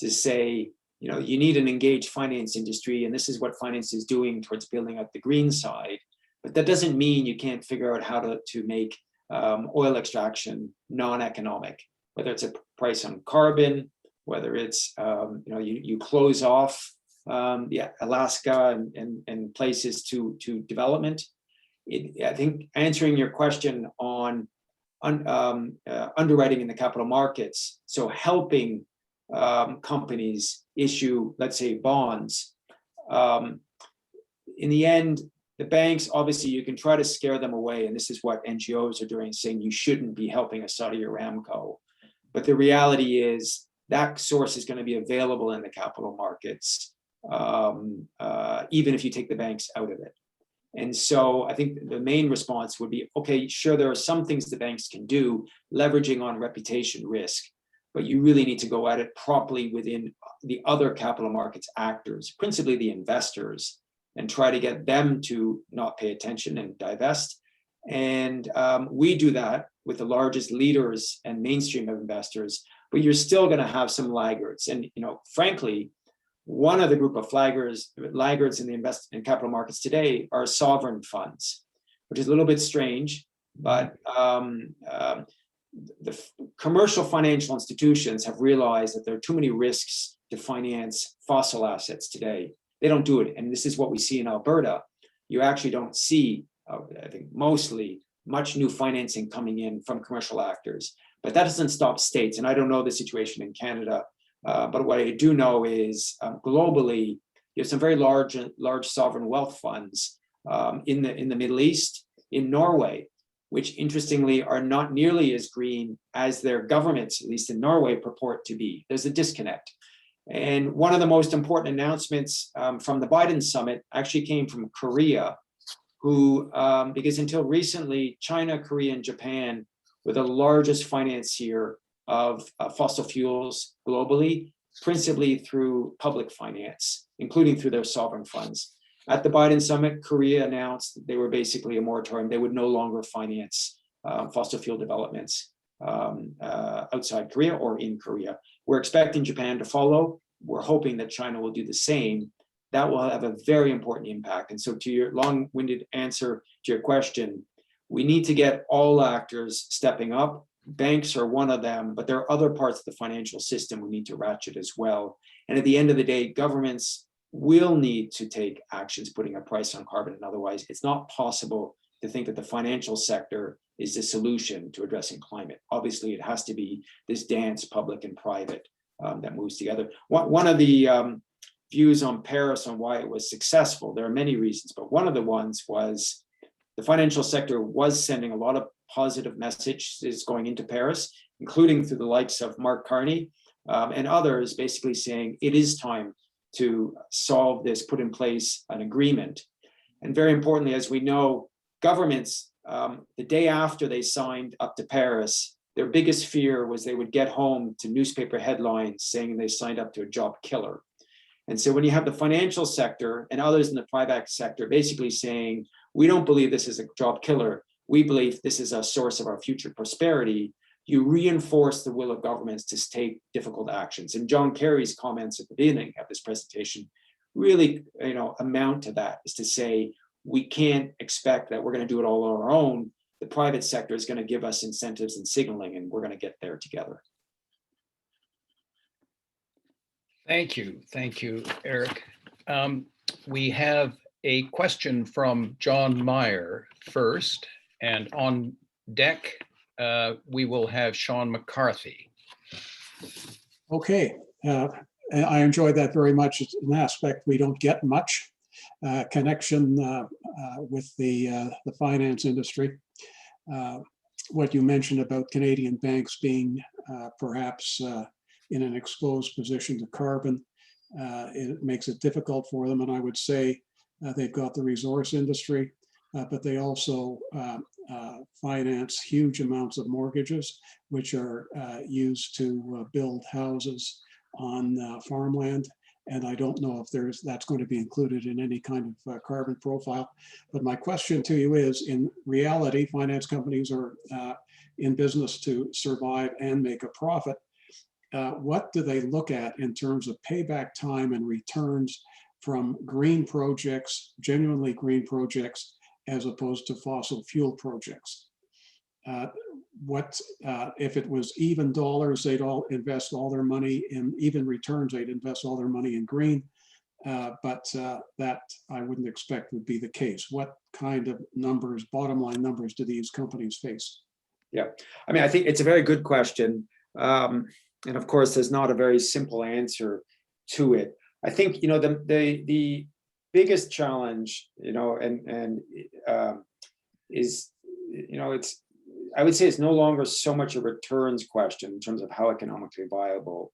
to say, you know, you need an engaged finance industry, and this is what finance is doing towards building up the green side. But that doesn't mean you can't figure out how to make oil extraction non-economic, whether it's a price on carbon, whether it's, you know, you close off Alaska and places to development. I think answering your question on underwriting in the capital markets, so helping companies issue, let's say, bonds. In the end, the banks, obviously, you can try to scare them away, and this is what NGOs are doing, saying you shouldn't be helping a Saudi Aramco. But the reality is that source is going to be available in the capital markets, even if you take the banks out of it. And so I think the main response would be, okay, sure, there are some things the banks can do, leveraging on reputation risk, but you really need to go at it properly within the other capital markets actors, principally the investors, and try to get them to not pay attention and divest. And we do that with the largest leaders and mainstream of investors, but you're still going to have some laggards. And, you know, frankly, one of the group of laggards in the capital markets today are sovereign funds, which is a little bit strange, but the commercial financial institutions have realized that there are too many risks to finance fossil assets today. They don't do it. And this is what we see in Alberta. You actually don't see, I think, mostly much new financing coming in from commercial actors. But that doesn't stop states. And I don't know the situation in Canada. But what I do know is globally, you have some very large sovereign wealth funds in the Middle East, in Norway, which interestingly are not nearly as green as their governments, at least in Norway, purport to be. There's a disconnect. And one of the most important announcements from the Biden summit actually came from Korea, who, because until recently, China, Korea, and Japan were the largest financier of fossil fuels globally, principally through public finance, including through their sovereign funds. At the Biden summit, Korea announced that they were basically a moratorium. They would no longer finance fossil fuel developments outside Korea or in Korea. We're expecting Japan to follow. We're hoping that China will do the same. That will have a very important impact. And so to your long-winded answer to your question, we need to get all actors stepping up. Banks are one of them, but there are other parts of the financial system we need to ratchet as well. And at the end of the day, governments will need to take actions putting a price on carbon, and otherwise it's not possible to think that the financial sector is the solution to addressing climate. Obviously, it has to be this dance, public and private, that moves together. One of the views on Paris on why it was successful, there are many reasons, but one of the ones was the financial sector was sending a lot of positive messages going into Paris, including through the likes of Mark Carney and others, basically saying it is time to solve this, put in place an agreement. And very importantly, as we know, governments, the day after they signed up to Paris, their biggest fear was they would get home to newspaper headlines saying they signed up to a job killer. And so when you have the financial sector and others in the private sector basically saying, we don't believe this is a job killer, we believe this is a source of our future prosperity, you reinforce the will of governments to take difficult actions. And John Kerry's comments at the beginning of this presentation really, amount to that, is to say, we can't expect that we're going to do it all on our own. The private sector is going to give us incentives and signaling, and we're going to get there together. Thank you, Eric. We have a question from John Meyer first, and on deck, we will have Sean McCarthy. Okay, I enjoyed that very much. It's an aspect we don't get much. connection with the finance industry. What you mentioned about Canadian banks being perhaps in an exposed position to carbon, it makes it difficult for them. And I would say they've got the resource industry, but they also finance huge amounts of mortgages, which are used to build houses on farmland. And I don't know if that's going to be included in any kind of carbon profile. But my question to you is, in reality, finance companies are in business to survive and make a profit. What do they look at in terms of payback time and returns from green projects, genuinely green projects, as opposed to fossil fuel projects? If it was even dollars, they'd all invest all their money in even returns, they'd invest all their money in green, but that I wouldn't expect would be the case. What kind of numbers, bottom line numbers, do these companies face? Yeah, I mean, I think it's a very good question. And of course, there's not a very simple answer to it. I think, the biggest challenge, is, I would say it's no longer so much a returns question in terms of how economically viable.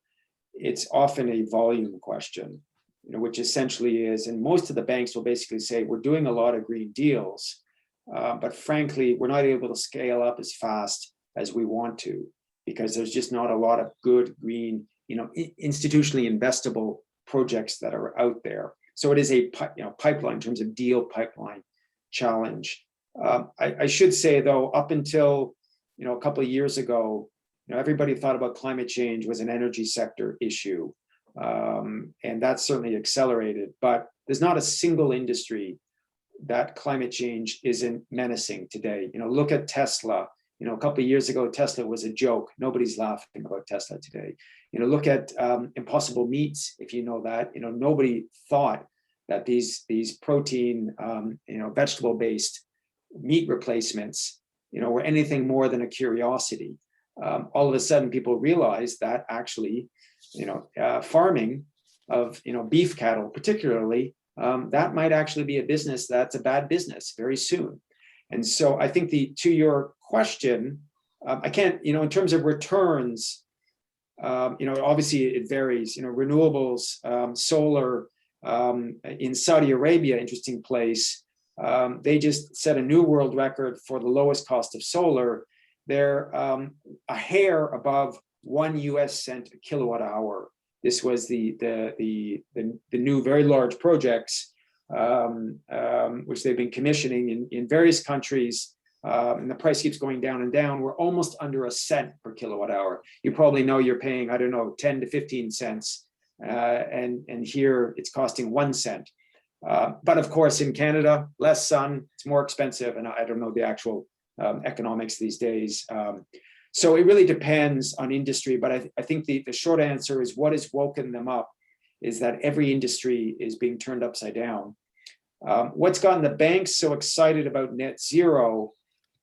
It's often a volume question, which essentially is, and most of the banks will basically say, we're doing a lot of green deals, but frankly, we're not able to scale up as fast as we want to, because there's just not a lot of good green, institutionally investable projects that are out there. So it is a pipeline in terms of deal pipeline challenge. I should say, though, up until a couple of years ago, everybody thought about climate change was an energy sector issue, and that's certainly accelerated. But there's not a single industry that climate change isn't menacing today. Look at Tesla. A couple of years ago, Tesla was a joke. Nobody's laughing about Tesla today. Look at Impossible Meats. If you know that, nobody thought that these protein, vegetable-based meat replacements, were anything more than a curiosity. All of a sudden, people realized that actually, farming of beef cattle, particularly, that might actually be a business that's a bad business very soon. And so I think to your question, I can't, in terms of returns, obviously it varies. Renewables, solar, in Saudi Arabia, interesting place. They just set a new world record for the lowest cost of solar. They're a hair above 1 US cent a kilowatt hour. This was the new very large projects, which they've been commissioning in various countries, and the price keeps going down and down. We're almost under a cent per kilowatt hour. You probably know you're paying, 10 to 15 cents, and here it's costing 1 cent. But of course, in Canada, less sun, it's more expensive, and I don't know the actual economics these days. So it really depends on industry, but I think the short answer is what has woken them up is that every industry is being turned upside down. What's gotten the banks so excited about net zero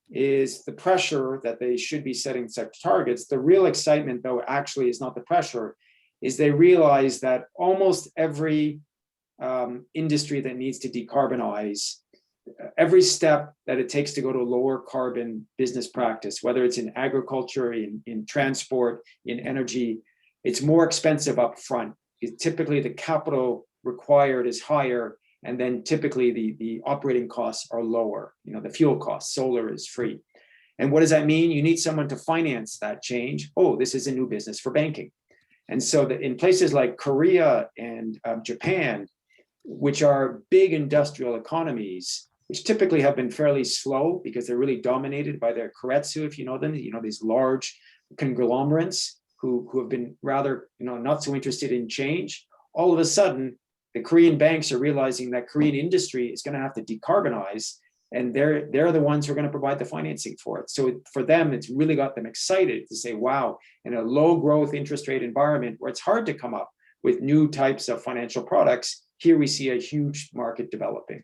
is the pressure that they should be setting such targets. The real excitement, though, actually is not the pressure, is they realize that almost every industry that needs to decarbonize, every step that it takes to go to a lower carbon business practice, whether it's in agriculture, in transport, in energy, it's more expensive up front. Typically, the capital required is higher, and then typically the operating costs are lower. The fuel costs, solar is free. And what does that mean? You need someone to finance that change. Oh, this is a new business for banking. And so in places like Korea and Japan, which are big industrial economies, which typically have been fairly slow because they're really dominated by their keiretsu, if you know them, these large conglomerates who have been rather, not so interested in change. All of a sudden, the Korean banks are realizing that Korean industry is going to have to decarbonize, and they're the ones who are going to provide the financing for it. So for them, it's really got them excited to say, wow, in a low growth interest rate environment where it's hard to come up with new types of financial products, here we see a huge market developing.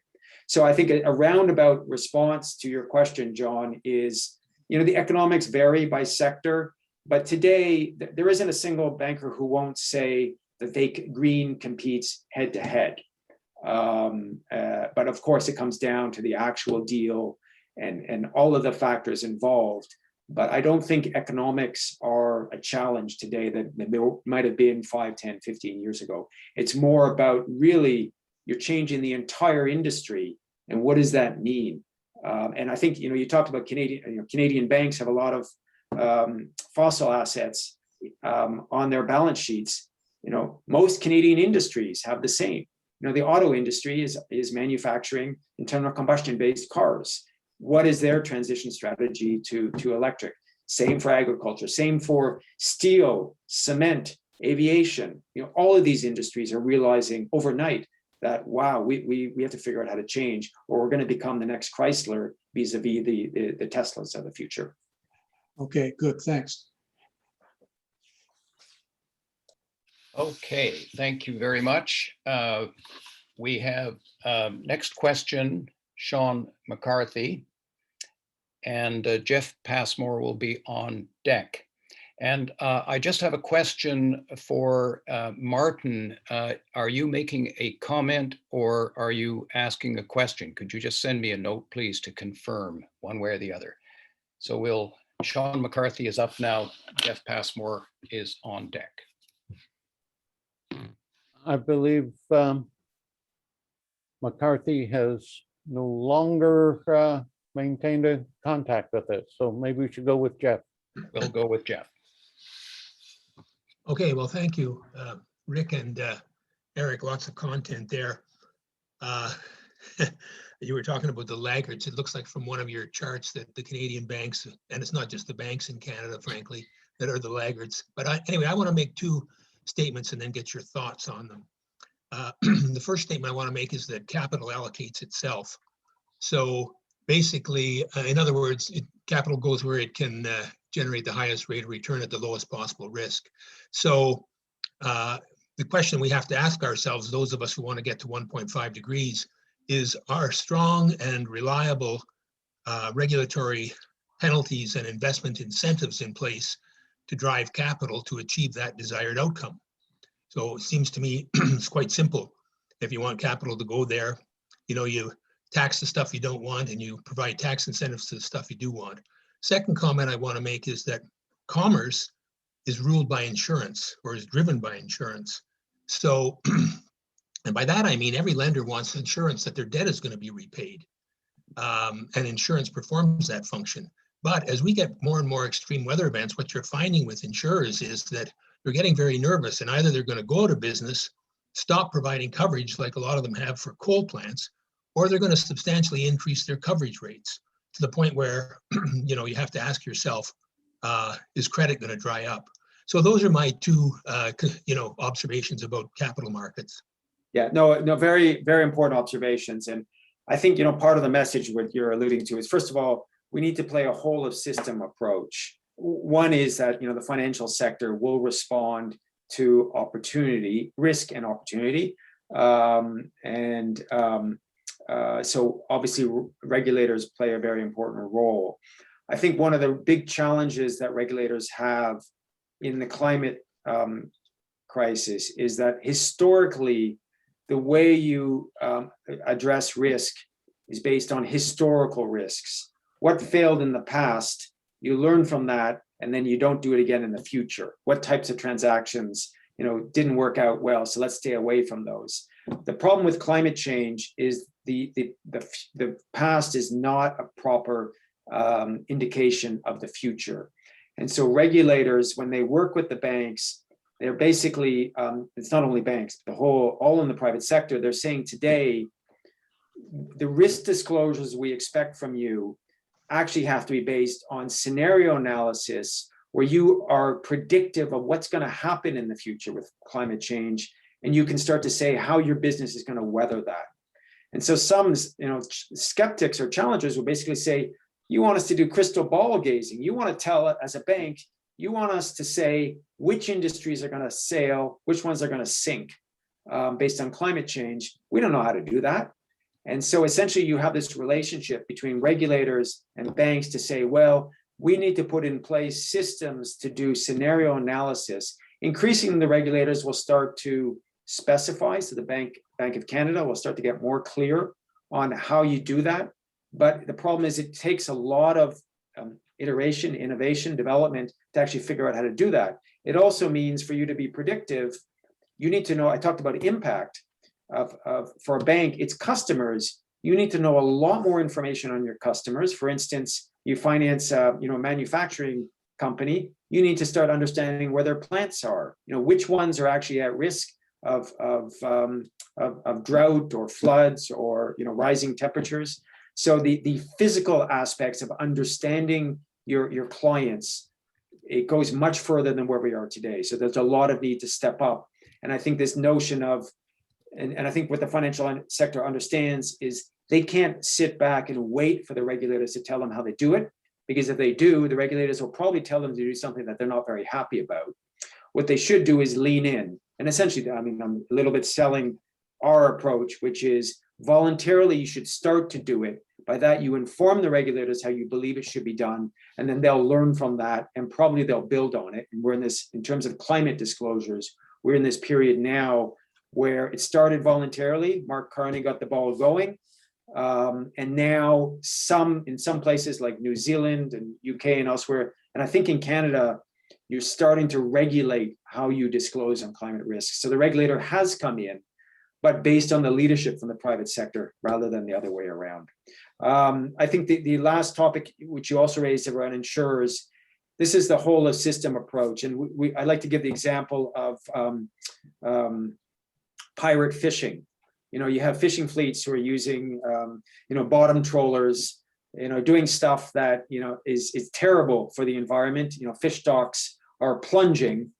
So I think a roundabout response to your question, John, is, the economics vary by sector, but today there isn't a single banker who won't say that green competes head to head. But of course, it comes down to the actual deal and all of the factors involved. But I don't think economics are a challenge today that there might have been 5, 10, 15 years ago. It's more about really, you're changing the entire industry. And what does that mean? And I think, you talked about Canadian banks have a lot of fossil assets on their balance sheets. Most Canadian industries have the same. The auto industry is manufacturing internal combustion-based cars. What is their transition strategy to electric? Same for agriculture, same for steel, cement, aviation. All of these industries are realizing overnight that, wow, we have to figure out how to change, or we're going to become the next Chrysler vis-a-vis the Teslas of the future. Okay, good, thanks. Okay, thank you very much. We have next question, Sean McCarthy, and Jeff Passmore will be on deck. And I just have a question for Martin. Are you making a comment or are you asking a question? Could you just send me a note, please, to confirm one way or the other? So Sean McCarthy is up now. Jeff Passmore is on deck. I believe McCarthy has no longer maintained a contact with us, so maybe we should go with Jeff. We'll go with Jeff. Okay, well, thank you, Rick and Eric. Lots of content there. You were talking about the laggards. It looks like from one of your charts that the Canadian banks, and it's not just the banks in Canada, frankly, that are the laggards. But anyway, I want to make two statements and then get your thoughts on them. The first statement I want to make is that capital allocates itself. So basically, in other words, capital goes where it can generate the highest rate of return at the lowest possible risk. So the question we have to ask ourselves, those of us who want to get to 1.5 degrees, is are strong and reliable regulatory penalties and investment incentives in place to drive capital to achieve that desired outcome? So it seems to me it's quite simple. If you want capital to go there, you tax the stuff you don't want and you provide tax incentives to the stuff you do want. Second comment I want to make is that commerce is ruled by insurance or is driven by insurance. So, and by that I mean every lender wants insurance that their debt is going to be repaid. And insurance performs that function. But as we get more and more extreme weather events, what you're finding with insurers is that they're getting very nervous, and either they're going to go out of business, stop providing coverage like a lot of them have for coal plants, or they're going to substantially increase their coverage rates to the point where you have to ask yourself, is credit going to dry up? So those are my two observations about capital markets. Yeah, no, very, very important observations. And I think, part of the message what you're alluding to is, first of all, we need to play a whole of system approach. One is that, the financial sector will respond to opportunity, risk and opportunity. So obviously regulators play a very important role. I think one of the big challenges that regulators have in the climate crisis is that historically, the way you address risk is based on historical risks. What failed in the past, you learn from that, and then you don't do it again in the future. What types of transactions, didn't work out well, so let's stay away from those. The problem with climate change is the past is not a proper indication of the future. And so regulators, when they work with the banks, they're basically, it's not only banks, all in the private sector, they're saying today, the risk disclosures we expect from you actually have to be based on scenario analysis where you are predictive of what's going to happen in the future with climate change, and you can start to say how your business is going to weather that. And so some, skeptics or challengers will basically say, you want us to do crystal ball gazing. You want to tell, as a bank, you want us to say which industries are going to sail, which ones are going to sink based on climate change. We don't know how to do that. And so essentially you have this relationship between regulators and banks to say, well, we need to put in place systems to do scenario analysis. Increasingly, the regulators will start to specify. So the Bank of Canada will start to get more clear on how you do that. But the problem is it takes a lot of iteration, innovation, development to actually figure out how to do that. It also means for you to be predictive, you need to know, I talked about impact for a bank, its customers. You need to know a lot more information on your customers. For instance, you finance a manufacturing company, you need to start understanding where their plants are, which ones are actually at risk of drought or floods or rising temperatures. So the physical aspects of understanding your clients, it goes much further than where we are today. So there's a lot of need to step up. And I think this notion of, and I think what the financial sector understands is they can't sit back and wait for the regulators to tell them how they do it, because if they do, the regulators will probably tell them to do something that they're not very happy about. What they should do is lean in. And essentially, I mean, I'm a little bit selling our approach, which is voluntarily you should start to do it. By that, you inform the regulators how you believe it should be done, and then they'll learn from that, and probably they'll build on it. And we're in this, in terms of climate disclosures, we're in this period now where it started voluntarily. Mark Carney got the ball going. And now in some places like New Zealand and UK and elsewhere, and I think in Canada, you're starting to regulate how you disclose on climate risks. So the regulator has come in, but based on the leadership from the private sector rather than the other way around. I think the last topic, which you also raised around insurers, this is the whole of system approach. And I like to give the example of pirate fishing. You have fishing fleets who are using, bottom trawlers, doing stuff that, is terrible for the environment. Fish stocks are plunging.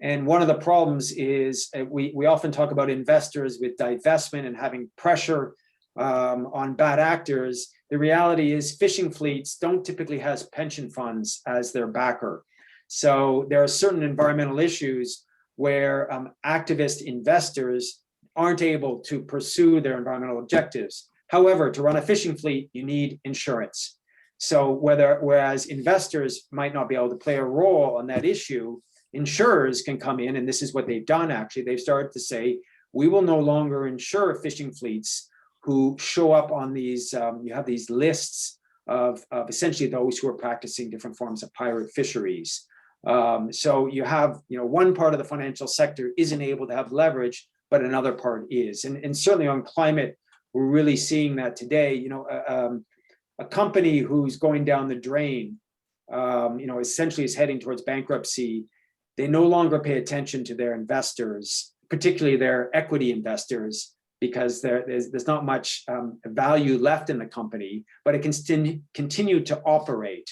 And one of the problems is we often talk about investors with divestment and having pressure on bad actors. The reality is fishing fleets don't typically have pension funds as their backer. So there are certain environmental issues where activist investors aren't able to pursue their environmental objectives. However, to run a fishing fleet, you need insurance. So whereas investors might not be able to play a role on that issue, insurers can come in, and this is what they've done actually. They've started to say, we will no longer insure fishing fleets who show up on these, you have these lists of essentially those who are practicing different forms of pirate fisheries. So you have, one part of the financial sector isn't able to have leverage, but another part is. And certainly on climate, we're really seeing that today. A company who's going down the drain, essentially is heading towards bankruptcy. They no longer pay attention to their investors, particularly their equity investors, because there's not much value left in the company, but it can continue to operate.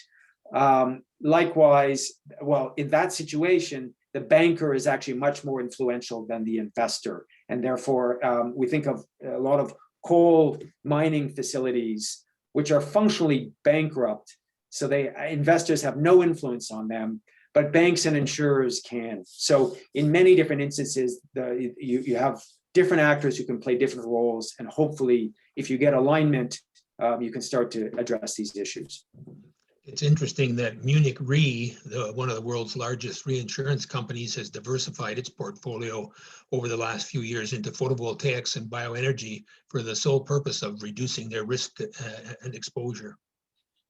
Likewise, well, in that situation, the banker is actually much more influential than the investor. And therefore, we think of a lot of coal mining facilities, which are functionally bankrupt. So investors have no influence on them, but banks and insurers can. So in many different instances, you have different actors who can play different roles. And hopefully, if you get alignment, you can start to address these issues. It's interesting that Munich Re, one of the world's largest reinsurance companies, has diversified its portfolio over the last few years into photovoltaics and bioenergy for the sole purpose of reducing their risk and exposure.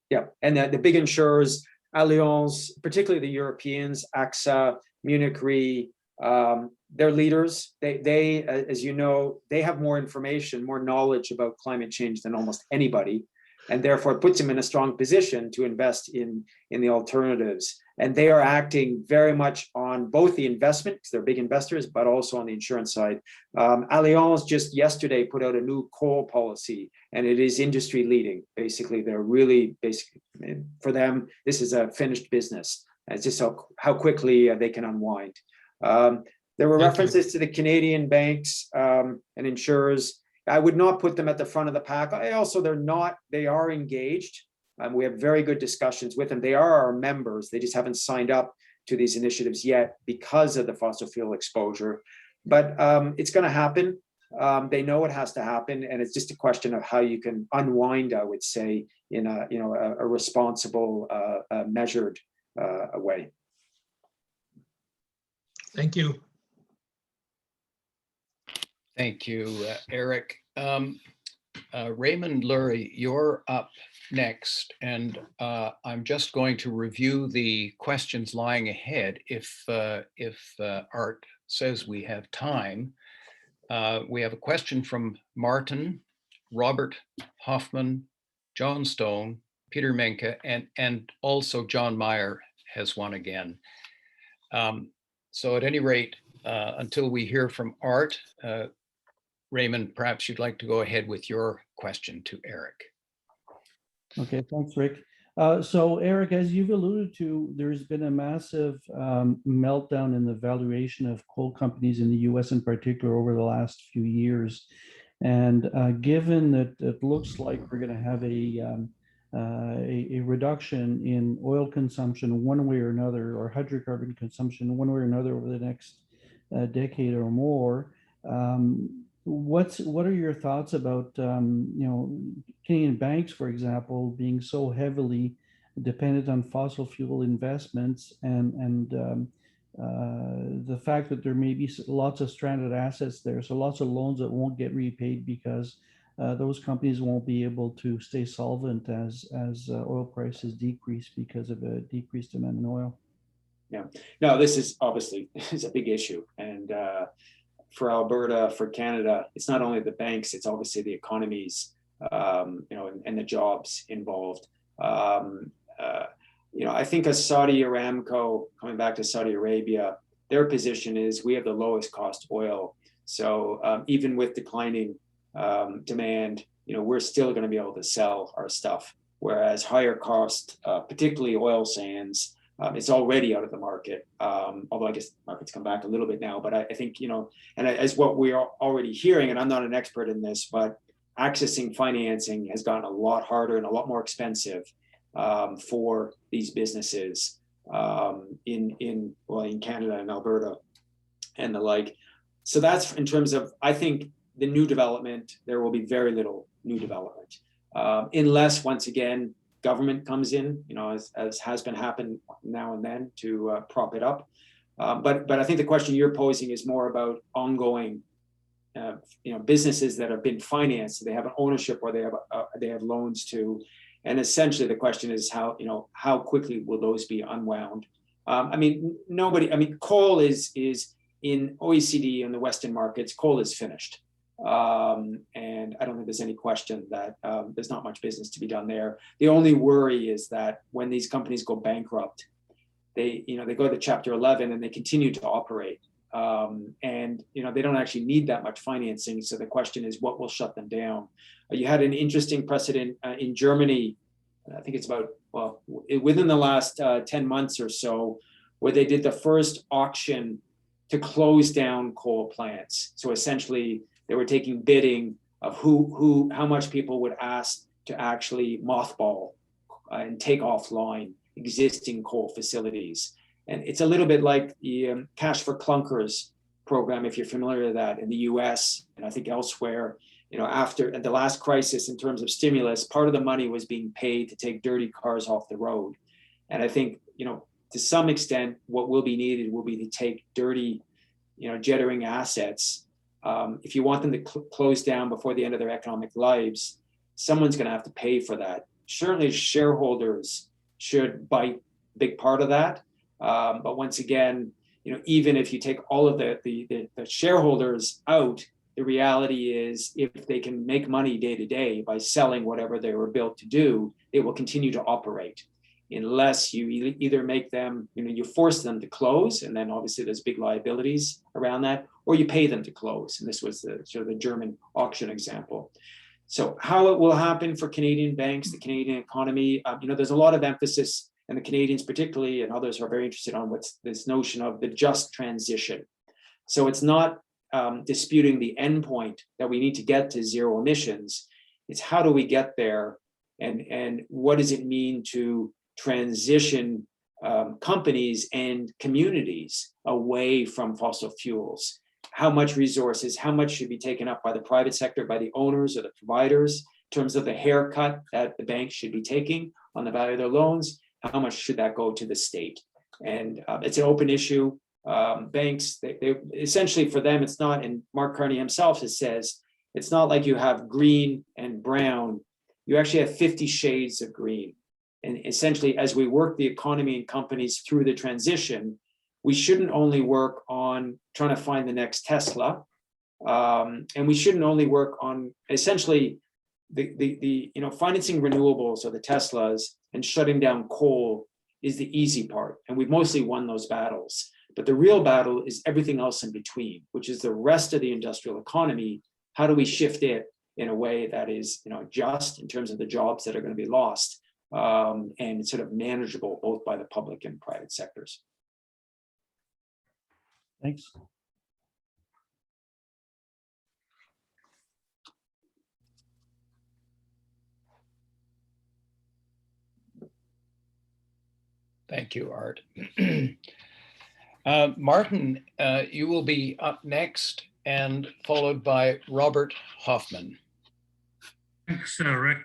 Yeah, and the big insurers, Allianz, particularly the Europeans, AXA, Munich Re, they're leaders. They, as you know, they have more information, more knowledge about climate change than almost anybody. And therefore it puts them in a strong position to invest in the alternatives. And they are acting very much on both the investment, because they're big investors, but also on the insurance side. Allianz just yesterday put out a new coal policy, and it is industry leading. Basically, they're really, for them, this is a finished business. It's just how quickly they can unwind. There were references to the Canadian banks and insurers. I would not put them at the front of the pack. They are engaged. We have very good discussions with them. They are our members. They just haven't signed up to these initiatives yet because of the fossil fuel exposure. But it's going to happen. They know it has to happen, and it's just a question of how you can unwind, I would say, in a responsible, measured way. Thank you. Thank you, Eric. Raymond Lurie, you're up next, and I'm just going to review the questions lying ahead. If Art says we have time, we have a question from Martin, Robert Hoffman, John Stone, Peter Menke, and also John Meyer has one again. So at any rate, until we hear from Art, Raymond, perhaps you'd like to go ahead with your question to Eric. Okay, thanks, Rick. So Eric, as you've alluded to, there's been a massive meltdown in the valuation of coal companies in the US in particular over the last few years. And given that it looks like we're going to have a reduction in oil consumption one way or another, or hydrocarbon consumption one way or another over the next decade or more, what are your thoughts about Canadian banks, for example, being so heavily dependent on fossil fuel investments, and the fact that there may be lots of stranded assets there, so lots of loans that won't get repaid because those companies won't be able to stay solvent as oil prices decrease because of a decreased demand in oil? Yeah, no, this is obviously a big issue, and for Alberta, for Canada, it's not only the banks, it's obviously the economies, and the jobs involved. I think as Saudi Aramco, coming back to Saudi Arabia, their position is we have the lowest cost oil. So even with declining demand, we're still going to be able to sell our stuff. Whereas higher cost, particularly oil sands, it's already out of the market. Although I guess markets come back a little bit now, but I think, and as what we are already hearing, and I'm not an expert in this, but accessing financing has gotten a lot harder and a lot more expensive for these businesses in Canada and Alberta and the like. So that's in terms of, I think, the new development. There will be very little new development unless, once again, government comes in, as has been happening now and then to prop it up. But I think the question you're posing is more about ongoing, businesses that have been financed. They have an ownership or they have loans to, and essentially the question is how quickly will those be unwound? Coal is in OECD and the Western markets, coal is finished. And I don't think there's any question that there's not much business to be done there. The only worry is that when these companies go bankrupt, they go to Chapter 11 and they continue to operate. And they don't actually need that much financing. So the question is, what will shut them down? You had an interesting precedent in Germany. I think it's about, within the last 10 months or so, where they did the first auction to close down coal plants. So essentially, they were taking bidding of how much people would ask to actually mothball and take offline existing coal facilities. And it's a little bit like the Cash for Clunkers program, if you're familiar with that, in the US and I think elsewhere. After the last crisis in terms of stimulus, part of the money was being paid to take dirty cars off the road. And I think, to some extent, what will be needed will be to take dirty, jittering assets. If you want them to close down before the end of their economic lives, someone's going to have to pay for that. Certainly shareholders should bite a big part of that. But once again, even if you take all of the shareholders out, the reality is if they can make money day to day by selling whatever they were built to do, they will continue to operate. Unless you either make them, you force them to close, and then obviously there's big liabilities around that, or you pay them to close. And this was the German auction example. So how it will happen for Canadian banks, the Canadian economy, there's a lot of emphasis, and the Canadians particularly, and others are very interested on what's this notion of the just transition. So it's not disputing the endpoint that we need to get to zero emissions. It's how do we get there, and what does it mean to transition companies and communities away from fossil fuels? How much resources, how much should be taken up by the private sector, by the owners or the providers, in terms of the haircut that the banks should be taking on the value of their loans? How much should that go to the state? And it's an open issue. banks, they essentially for them, it's not, and Mark Carney himself says, it's not like you have green and brown. You actually have 50 shades of green. And essentially, as we work the economy and companies through the transition, we shouldn't only work on trying to find the next Tesla. And we shouldn't only work on essentially the financing renewables or the Teslas and shutting down coal is the easy part. And we've mostly won those battles. But the real battle is everything else in between, which is the rest of the industrial economy. How do we shift it in a way that is, just in terms of the jobs that are going to be lost, and sort of manageable both by the public and private sectors. Thanks. Thank you, Art. Martin, you will be up next and followed by Robert Hoffman. Thanks, Rick.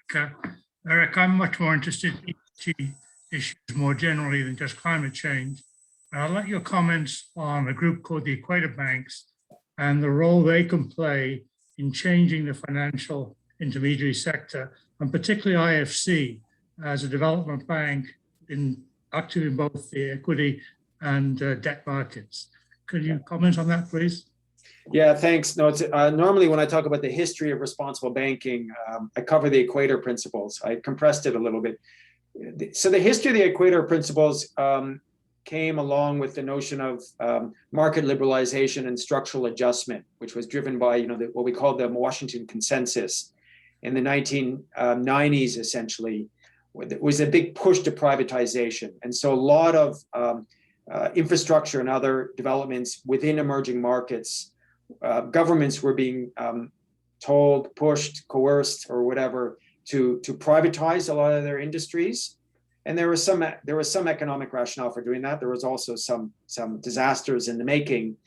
Eric, I'm much more interested in ESG issues more generally than just climate change. I'd like your comments on a group called the Equator Banks and the role they can play in changing the financial intermediary sector, and particularly IFC as a development bank active in both the equity and debt markets. Could you comment on that, please? Yeah, thanks. No, it's normally when I talk about the history of responsible banking, I cover the Equator Principles. I compressed it a little bit. So the history of the Equator Principles came along with the notion of market liberalization and structural adjustment, which was driven by what we call the Washington Consensus in the 1990s. Essentially, it was a big push to privatization, and so a lot of infrastructure and other developments within emerging markets. Governments were being told, pushed, coerced, or whatever to privatize a lot of their industries, and there was some economic rationale for doing that. There was also some disasters in the making,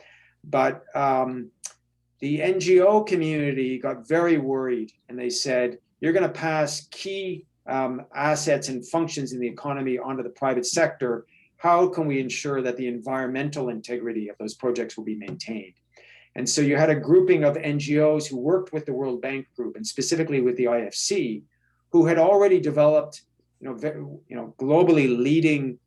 but the NGO community got very worried, and they said, "You're going to pass key assets and functions in the economy onto the private sector. How can we ensure that the environmental integrity of those projects will be maintained?" And so you had a grouping of NGOs who worked with the World Bank Group and specifically with the IFC, who had already developed, globally leading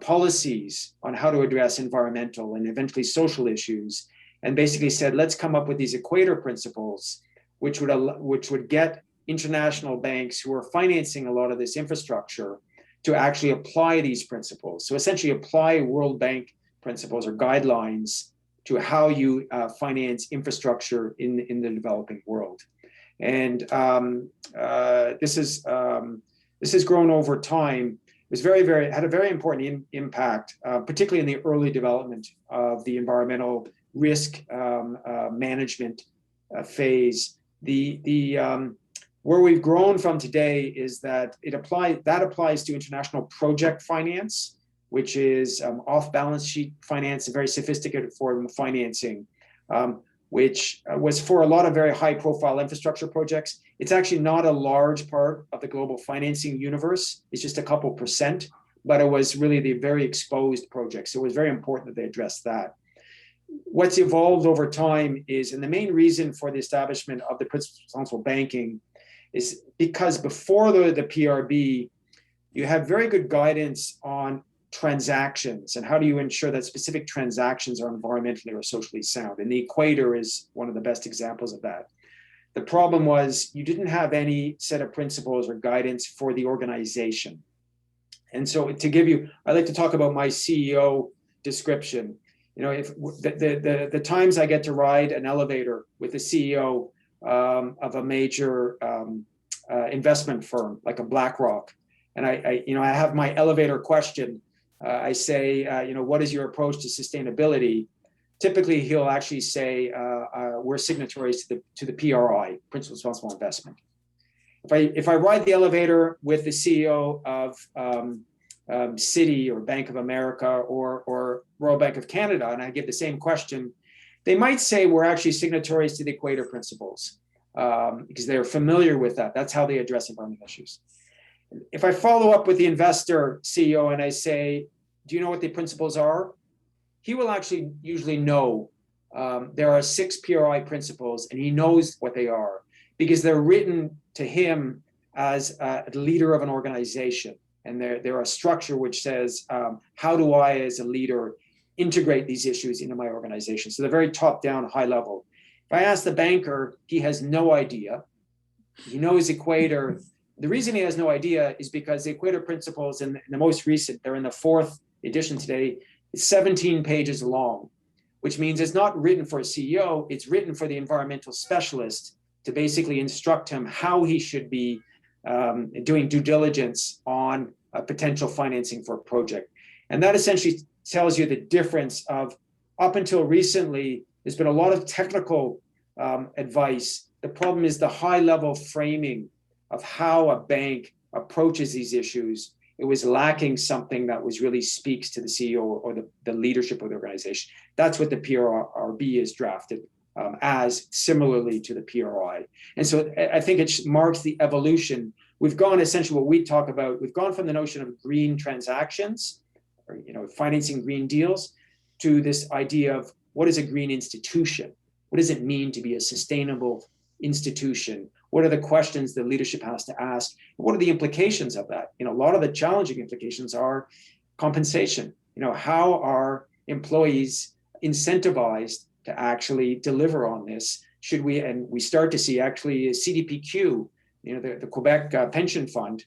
policies on how to address environmental and eventually social issues, and basically said, let's come up with these Equator Principles, which would get international banks who are financing a lot of this infrastructure to actually apply these principles. So essentially apply World Bank principles or guidelines to how you finance infrastructure in the developing world. And this has grown over time. It was had a very important impact, particularly in the early development of the environmental risk management phase. Where we've grown from today is that that applies to international project finance, which is off-balance sheet finance, a very sophisticated form of financing, which was for a lot of very high-profile infrastructure projects. It's actually not a large part of the global financing universe. It's just a couple percent, but it was really the very exposed projects. So it was very important that they addressed that. What's evolved over time is, and the main reason for the establishment of the Principles of Responsible Banking is because before the PRB, you have very good guidance on transactions and how do you ensure that specific transactions are environmentally or socially sound. And the Equator is one of the best examples of that. The problem was you didn't have any set of principles or guidance for the organization. And so to give you, I like to talk about my CEO description. If the times I get to ride an elevator with the CEO of a major investment firm like a BlackRock, and I have my elevator question. I say, what is your approach to sustainability? Typically, he'll actually say, we're signatories to the PRI, Principles of Responsible Investment. If I ride the elevator with the CEO of Citi or Bank of America or Royal Bank of Canada, and I give the same question, they might say we're actually signatories to the Equator Principles because they're familiar with that. That's how they address environmental issues. If I follow up with the investor CEO and I say, do you know what the principles are? he will actually usually know there are 6 PRI principles, and he knows what they are because they're written to him as a leader of an organization. And they're a structure which says, how do I, as a leader, integrate these issues into my organization? So they're very top-down, high level. If I ask the banker, he has no idea. He knows Equator. The reason he has no idea is because the Equator principles in the most recent, they're in the 4th edition today, it's 17 pages long, which means it's not written for a CEO, it's written for the environmental specialist to basically instruct him how he should be doing due diligence on potential financing for a project. And that essentially tells you the difference of, up until recently, there's been a lot of technical advice. The problem is the high level framing of how a bank approaches these issues. It was lacking something that was really speaks to the CEO or the leadership of the organization. That's what the PRRB is drafted as, similarly to the PRI. And so I think it marks the evolution. We've gone essentially what we talk about, we've gone from the notion of green transactions, or financing green deals, to this idea of what is a green institution? What does it mean to be a sustainable institution? What are the questions that leadership has to ask? What are the implications of that? A lot of the challenging implications are compensation. How are employees incentivized to actually deliver on this? Should we, and we start to see actually CDPQ, the Quebec Pension Fund,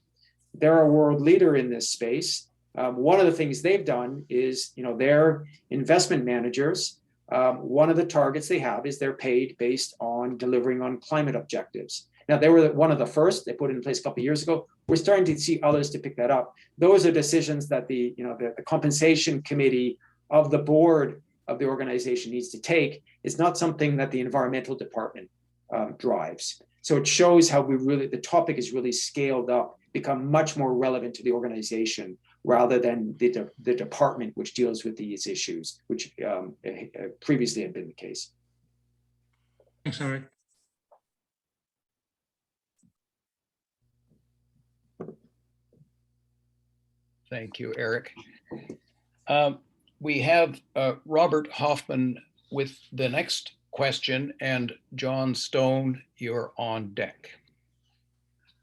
they're a world leader in this space. One of the things they've done is, their investment managers, one of the targets they have is they're paid based on delivering on climate objectives. Now, they were one of the first, they put it in place a couple of years ago. We're starting to see others to pick that up. Those are decisions that the compensation committee of the board of the organization needs to take. It's not something that the environmental department drives. So it shows how the topic is really scaled up, become much more relevant to the organization rather than the department which deals with these issues, which previously had been the case. Thanks, Eric. Thank you, Eric. We have Robert Hoffman with the next question, and John Stone, you're on deck.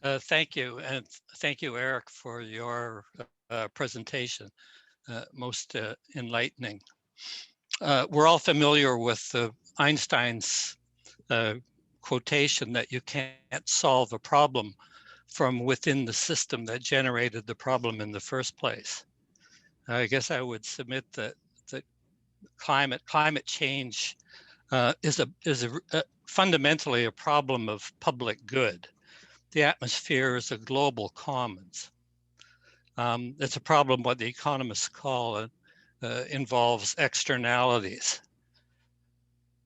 Thank you, and thank you, Eric, for your presentation. Most enlightening. We're all familiar with Einstein's quotation that you can't solve a problem from within the system that generated the problem in the first place. I guess I would submit that climate change is fundamentally a problem of public good. The atmosphere is a global commons. It's a problem what the economists call involves externalities.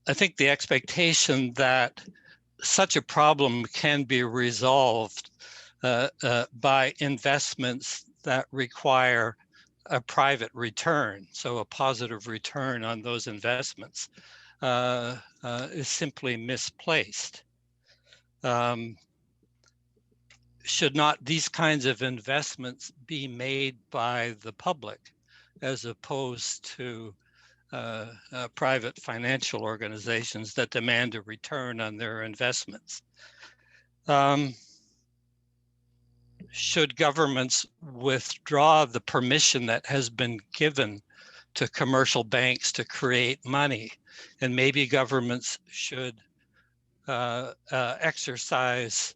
I think the expectation that such a problem can be resolved by investments that require a private return, so a positive return on those investments, is simply misplaced. Should not these kinds of investments be made by the public as opposed to private financial organizations that demand a return on their investments? Should governments withdraw the permission that has been given to commercial banks to create money, and maybe governments should exercise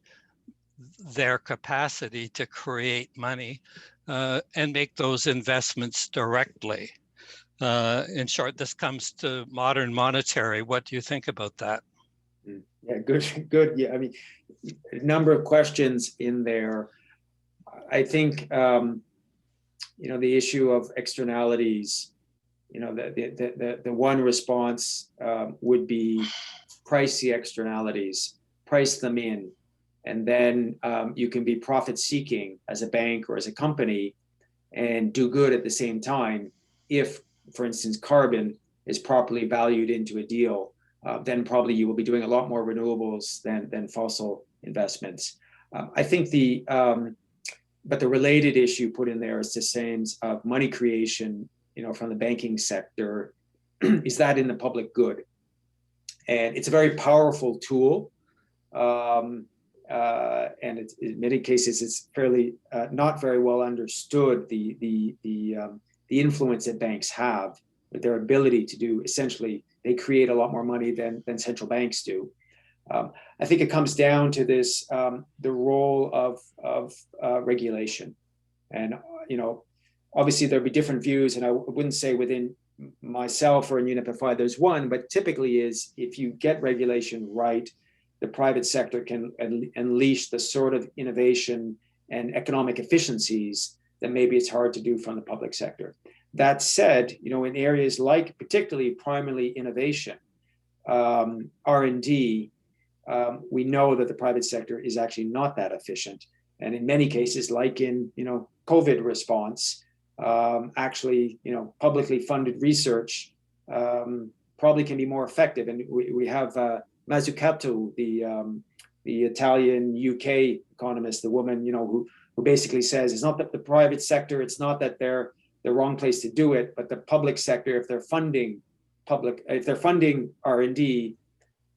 their capacity to create money and make those investments directly? In short, this comes to modern monetary. What do you think about that? Yeah, good. Yeah, I mean, a number of questions in there. I think, the issue of externalities, the one response would be price the externalities, price them in. And then you can be profit seeking as a bank or as a company and do good at the same time. If, for instance, carbon is properly valued into a deal, then probably you will be doing a lot more renewables than fossil investments. I think but the related issue put in there is the same of money creation, from the banking sector is that in the public good? And it's a very powerful tool. And it's, in many cases, it's fairly not very well understood, the influence that banks have with their ability to do, essentially, they create a lot more money than central banks do. I think it comes down to this, the role of regulation. And, obviously there'll be different views, and I wouldn't say within myself or in UNEP FI there's one, but typically is if you get regulation right, the private sector can unleash the sort of innovation and economic efficiencies that maybe it's hard to do from the public sector. That said, in areas like particularly primarily innovation, R&D, we know that the private sector is actually not that efficient. And in many cases, like in, COVID response, actually, publicly funded research probably can be more effective. And we have Mazzucato, the Italian UK economist, the woman, who basically says it's not that the private sector, it's not that they're the wrong place to do it, but the public sector, if they're funding R&D,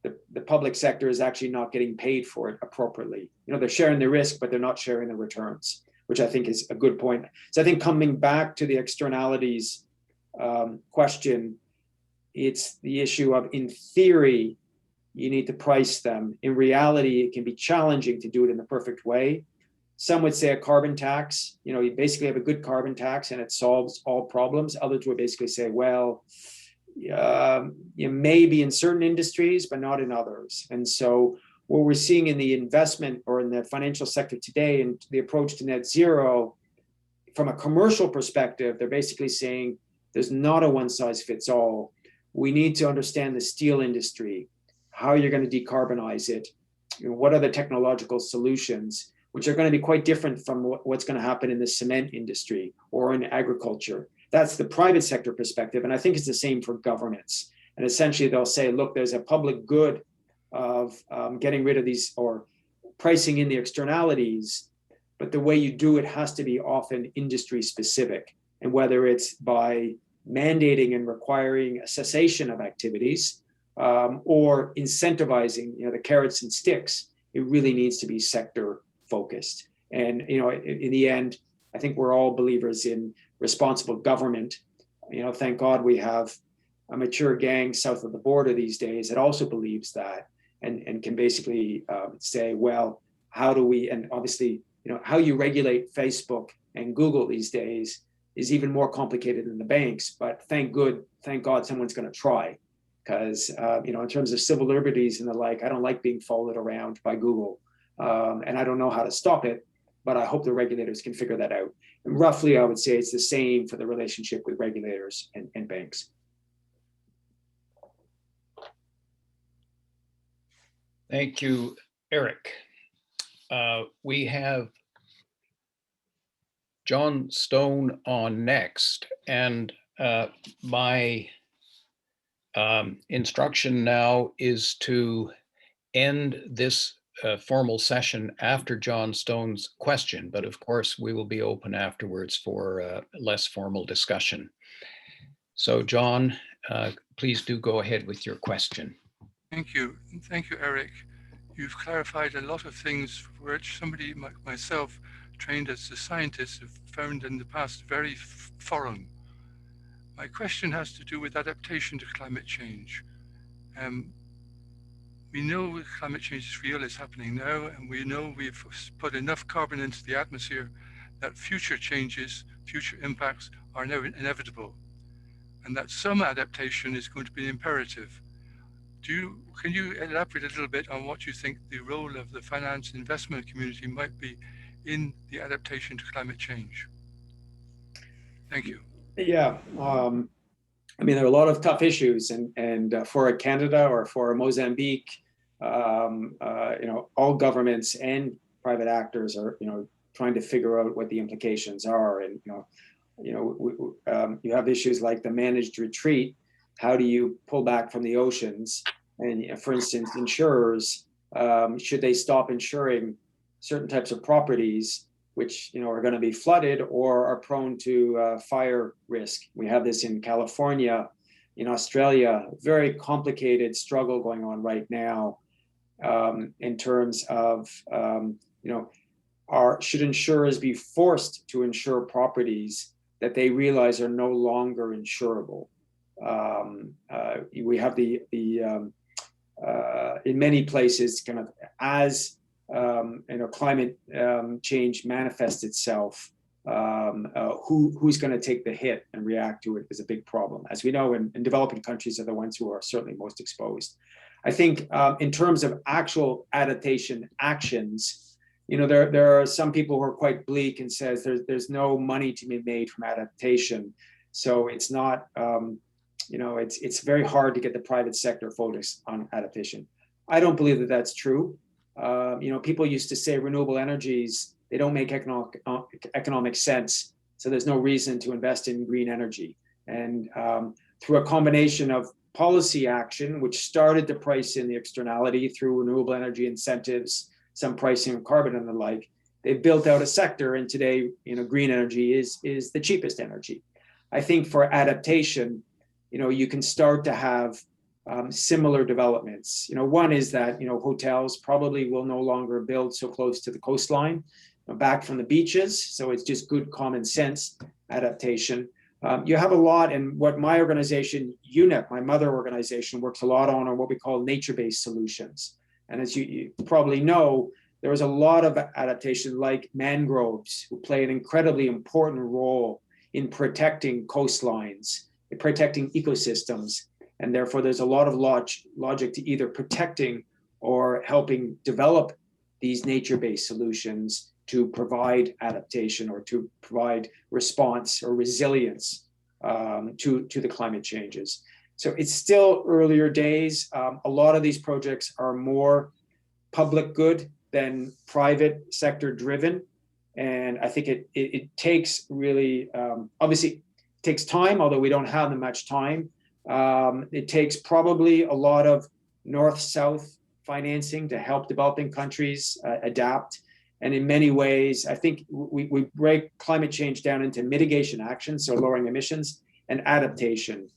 the public sector is actually not getting paid for it appropriately. They're sharing the risk, but they're not sharing the returns, which I think is a good point. So I think coming back to the externalities question, it's the issue of, in theory, you need to price them. In reality, it can be challenging to do it in the perfect way. Some would say a carbon tax, you basically have a good carbon tax and it solves all problems. Others would basically say, well, maybe in certain industries, but not in others. And so what we're seeing in the investment or in the financial sector today and the approach to net zero, from a commercial perspective, they're basically saying there's not a one size fits all. We need to understand the steel industry, how you're going to decarbonize it, what are the technological solutions, which are going to be quite different from what's going to happen in the cement industry or in agriculture. That's the private sector perspective. And I think it's the same for governments. And essentially they'll say, look, there's a public good of getting rid of these or pricing in the externalities, but the way you do it has to be often industry specific. And whether it's by mandating and requiring a cessation of activities or incentivizing, the carrots and sticks, it really needs to be sector focused. And, in the end, I think we're all believers in responsible government. Thank God we have a mature gang south of the border these days that also believes that and can basically say, well, how do we, and obviously, how you regulate Facebook and Google these days is even more complicated than the banks, but thank God someone's going to try. Because, in terms of civil liberties and the like, I don't like being followed around by Google. And I don't know how to stop it, but I hope the regulators can figure that out. And roughly, I would say it's the same for the relationship with regulators and banks. Thank you, Eric. We have John Stone on next, and my instruction now is to end this formal session after John Stone's question, but of course we will be open afterwards for less formal discussion. So John, please do go ahead with your question. Thank you. And thank you, Eric. You've clarified a lot of things for which somebody like myself, trained as a scientist, have found in the past very foreign. My question has to do with adaptation to climate change. We know climate change is real, it's happening now, and we know we've put enough carbon into the atmosphere that future changes, future impacts are now inevitable, and that some adaptation is going to be imperative. Can you elaborate a little bit on what you think the role of the finance and investment community might be in the adaptation to climate change? Thank you. Yeah, there are a lot of tough issues, and for Canada or for Mozambique, all governments and private actors are, trying to figure out what the implications are. And you have issues like the managed retreat. How do you pull back from the oceans? And for instance, insurers, should they stop insuring certain types of properties which are going to be flooded or are prone to fire risk? We have this in California, in Australia, very complicated struggle going on right now in terms of, should insurers be forced to insure properties that they realize are no longer insurable? We have in many places, kind of as climate change manifests itself, who's going to take the hit and react to it is a big problem. As we know, in developing countries are the ones who are certainly most exposed. I think in terms of actual adaptation actions, there are some people who are quite bleak and says there's no money to be made from adaptation. So it's not, it's very hard to get the private sector focused on adaptation. I don't believe that that's true. People used to say renewable energies, they don't make economic sense. So there's no reason to invest in green energy. And through a combination of policy action, which started to price in the externality through renewable energy incentives, some pricing of carbon and the like, they've built out a sector. And today, green energy is the cheapest energy. I think for adaptation, you can start to have similar developments. One is that, hotels probably will no longer build so close to the coastline, back from the beaches. So it's just good common sense adaptation. You have a lot, and what my organization, UNEP, my mother organization, works a lot on are what we call nature-based solutions. And as you probably know, there was a lot of adaptation, like mangroves, who play an incredibly important role in protecting coastlines, in protecting ecosystems. And therefore, there's a lot of logic to either protecting or helping develop these nature-based solutions to provide adaptation or to provide response or resilience to the climate changes. So it's still earlier days. A lot of these projects are more public good than private sector driven. And I think it takes really, obviously it takes time, although we don't have that much time. It takes probably a lot of north-south financing to help developing countries adapt. And in many ways, I think we break climate change down into mitigation actions, so lowering emissions, and adaptation.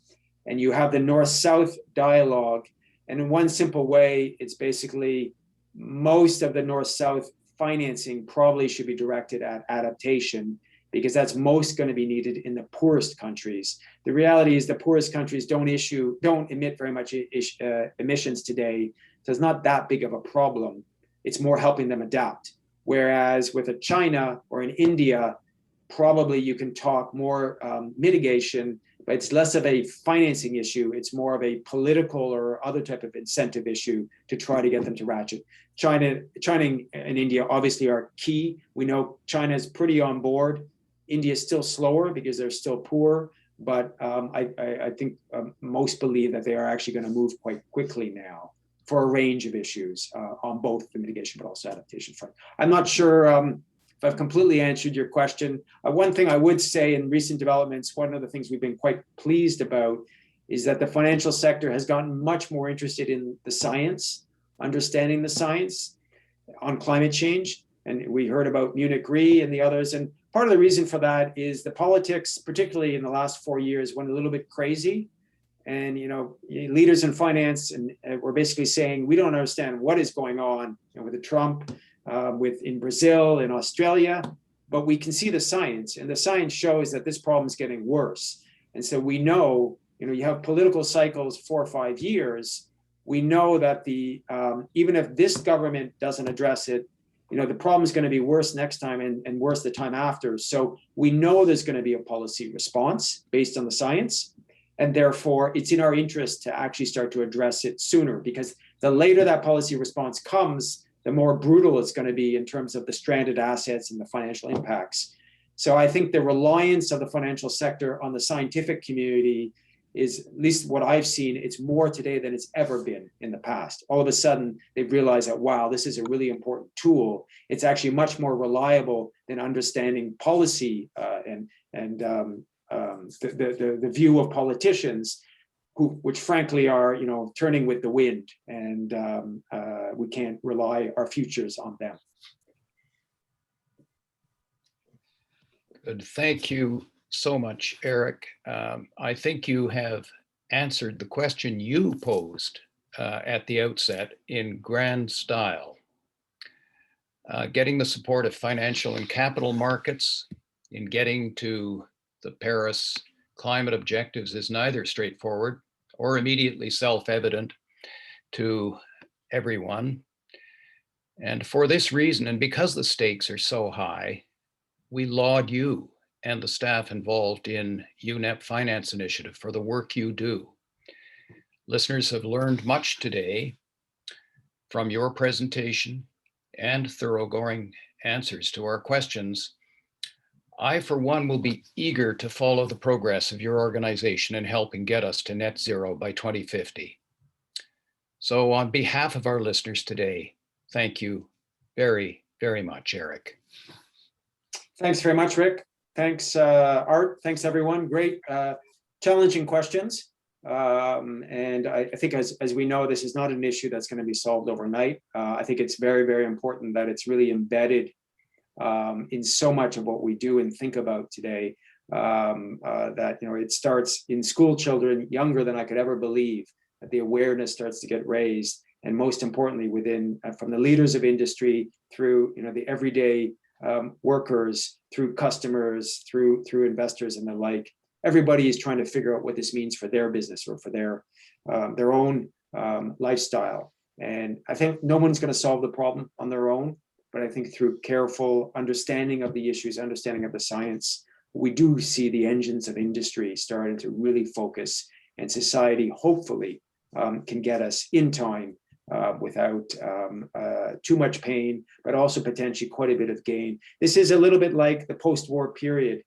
And you have the north-south dialogue. And in one simple way, it's basically most of the north-south financing probably should be directed at adaptation, because that's most going to be needed in the poorest countries. The reality is the poorest countries don't emit very much emissions today. So it's not that big of a problem. It's more helping them adapt. Whereas with a China or an India, probably you can talk more mitigation, but it's less of a financing issue. It's more of a political or other type of incentive issue to try to get them to ratchet. China and India obviously are key. We know China is pretty on board. India is still slower because they're still poor, but I think most believe that they are actually going to move quite quickly now for a range of issues on both the mitigation but also adaptation front. I'm not sure if I've completely answered your question. One thing I would say in recent developments, one of the things we've been quite pleased about is that the financial sector has gotten much more interested in the science, understanding the science on climate change. And we heard about Munich Re and the others. And part of the reason for that is the politics, particularly in the last 4 years, went a little bit crazy. And leaders in finance and were basically saying, we don't understand what is going on with the Trump, in Brazil, in Australia, but we can see the science, and the science shows that this problem is getting worse. And so we know, you have political cycles 4 or 5 years. We know that even if this government doesn't address it, the problem is going to be worse next time and worse the time after. So we know there's going to be a policy response based on the science. And therefore, it's in our interest to actually start to address it sooner, because the later that policy response comes, the more brutal it's going to be in terms of the stranded assets and the financial impacts. So I think the reliance of the financial sector on the scientific community is, at least what I've seen, it's more today than it's ever been in the past. All of a sudden, they've realized that, wow, this is a really important tool. It's actually much more reliable than understanding policy the view of politicians, which frankly are, turning with the wind, and we can't rely our futures on them. Good. Thank you so much, Eric. I think you have answered the question you posed at the outset in grand style. Getting the support of financial and capital markets in getting to the Paris climate objectives is neither straightforward or immediately self-evident to everyone. And for this reason, and because the stakes are so high, we laud you and the staff involved in UNEP Finance Initiative for the work you do. Listeners have learned much today from your presentation and thoroughgoing answers to our questions. I, for one, will be eager to follow the progress of your organization in helping get us to net zero by 2050. So on behalf of our listeners today, thank you very, very much, Eric. Thanks very much, Rick. Thanks, Art. Thanks, everyone. Great, challenging questions. And I think as we know, this is not an issue that's going to be solved overnight. I think it's very, very important that it's really embedded in so much of what we do and think about today, that, you know, it starts in school children younger than I could ever believe, that the awareness starts to get raised. And most importantly, within from the leaders of industry through, you know, the everyday workers, through customers, through investors and the like. Everybody is trying to figure out what this means for their business or for their own lifestyle. And I think no one's going to solve the problem on their own, but I think through careful understanding of the issues, understanding of the science, we do see the engines of industry starting to really focus, and society hopefully can get us in time without too much pain, but also potentially quite a bit of gain. This is a little bit like the post-war period.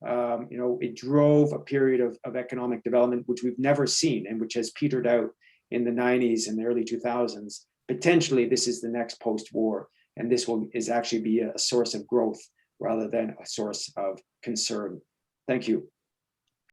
You know, it drove a period of economic development, which we've never seen and which has petered out in the 90s and the early 2000s. Potentially, this is the next post-war, and this is actually be a source of growth rather than a source of concern. Thank you.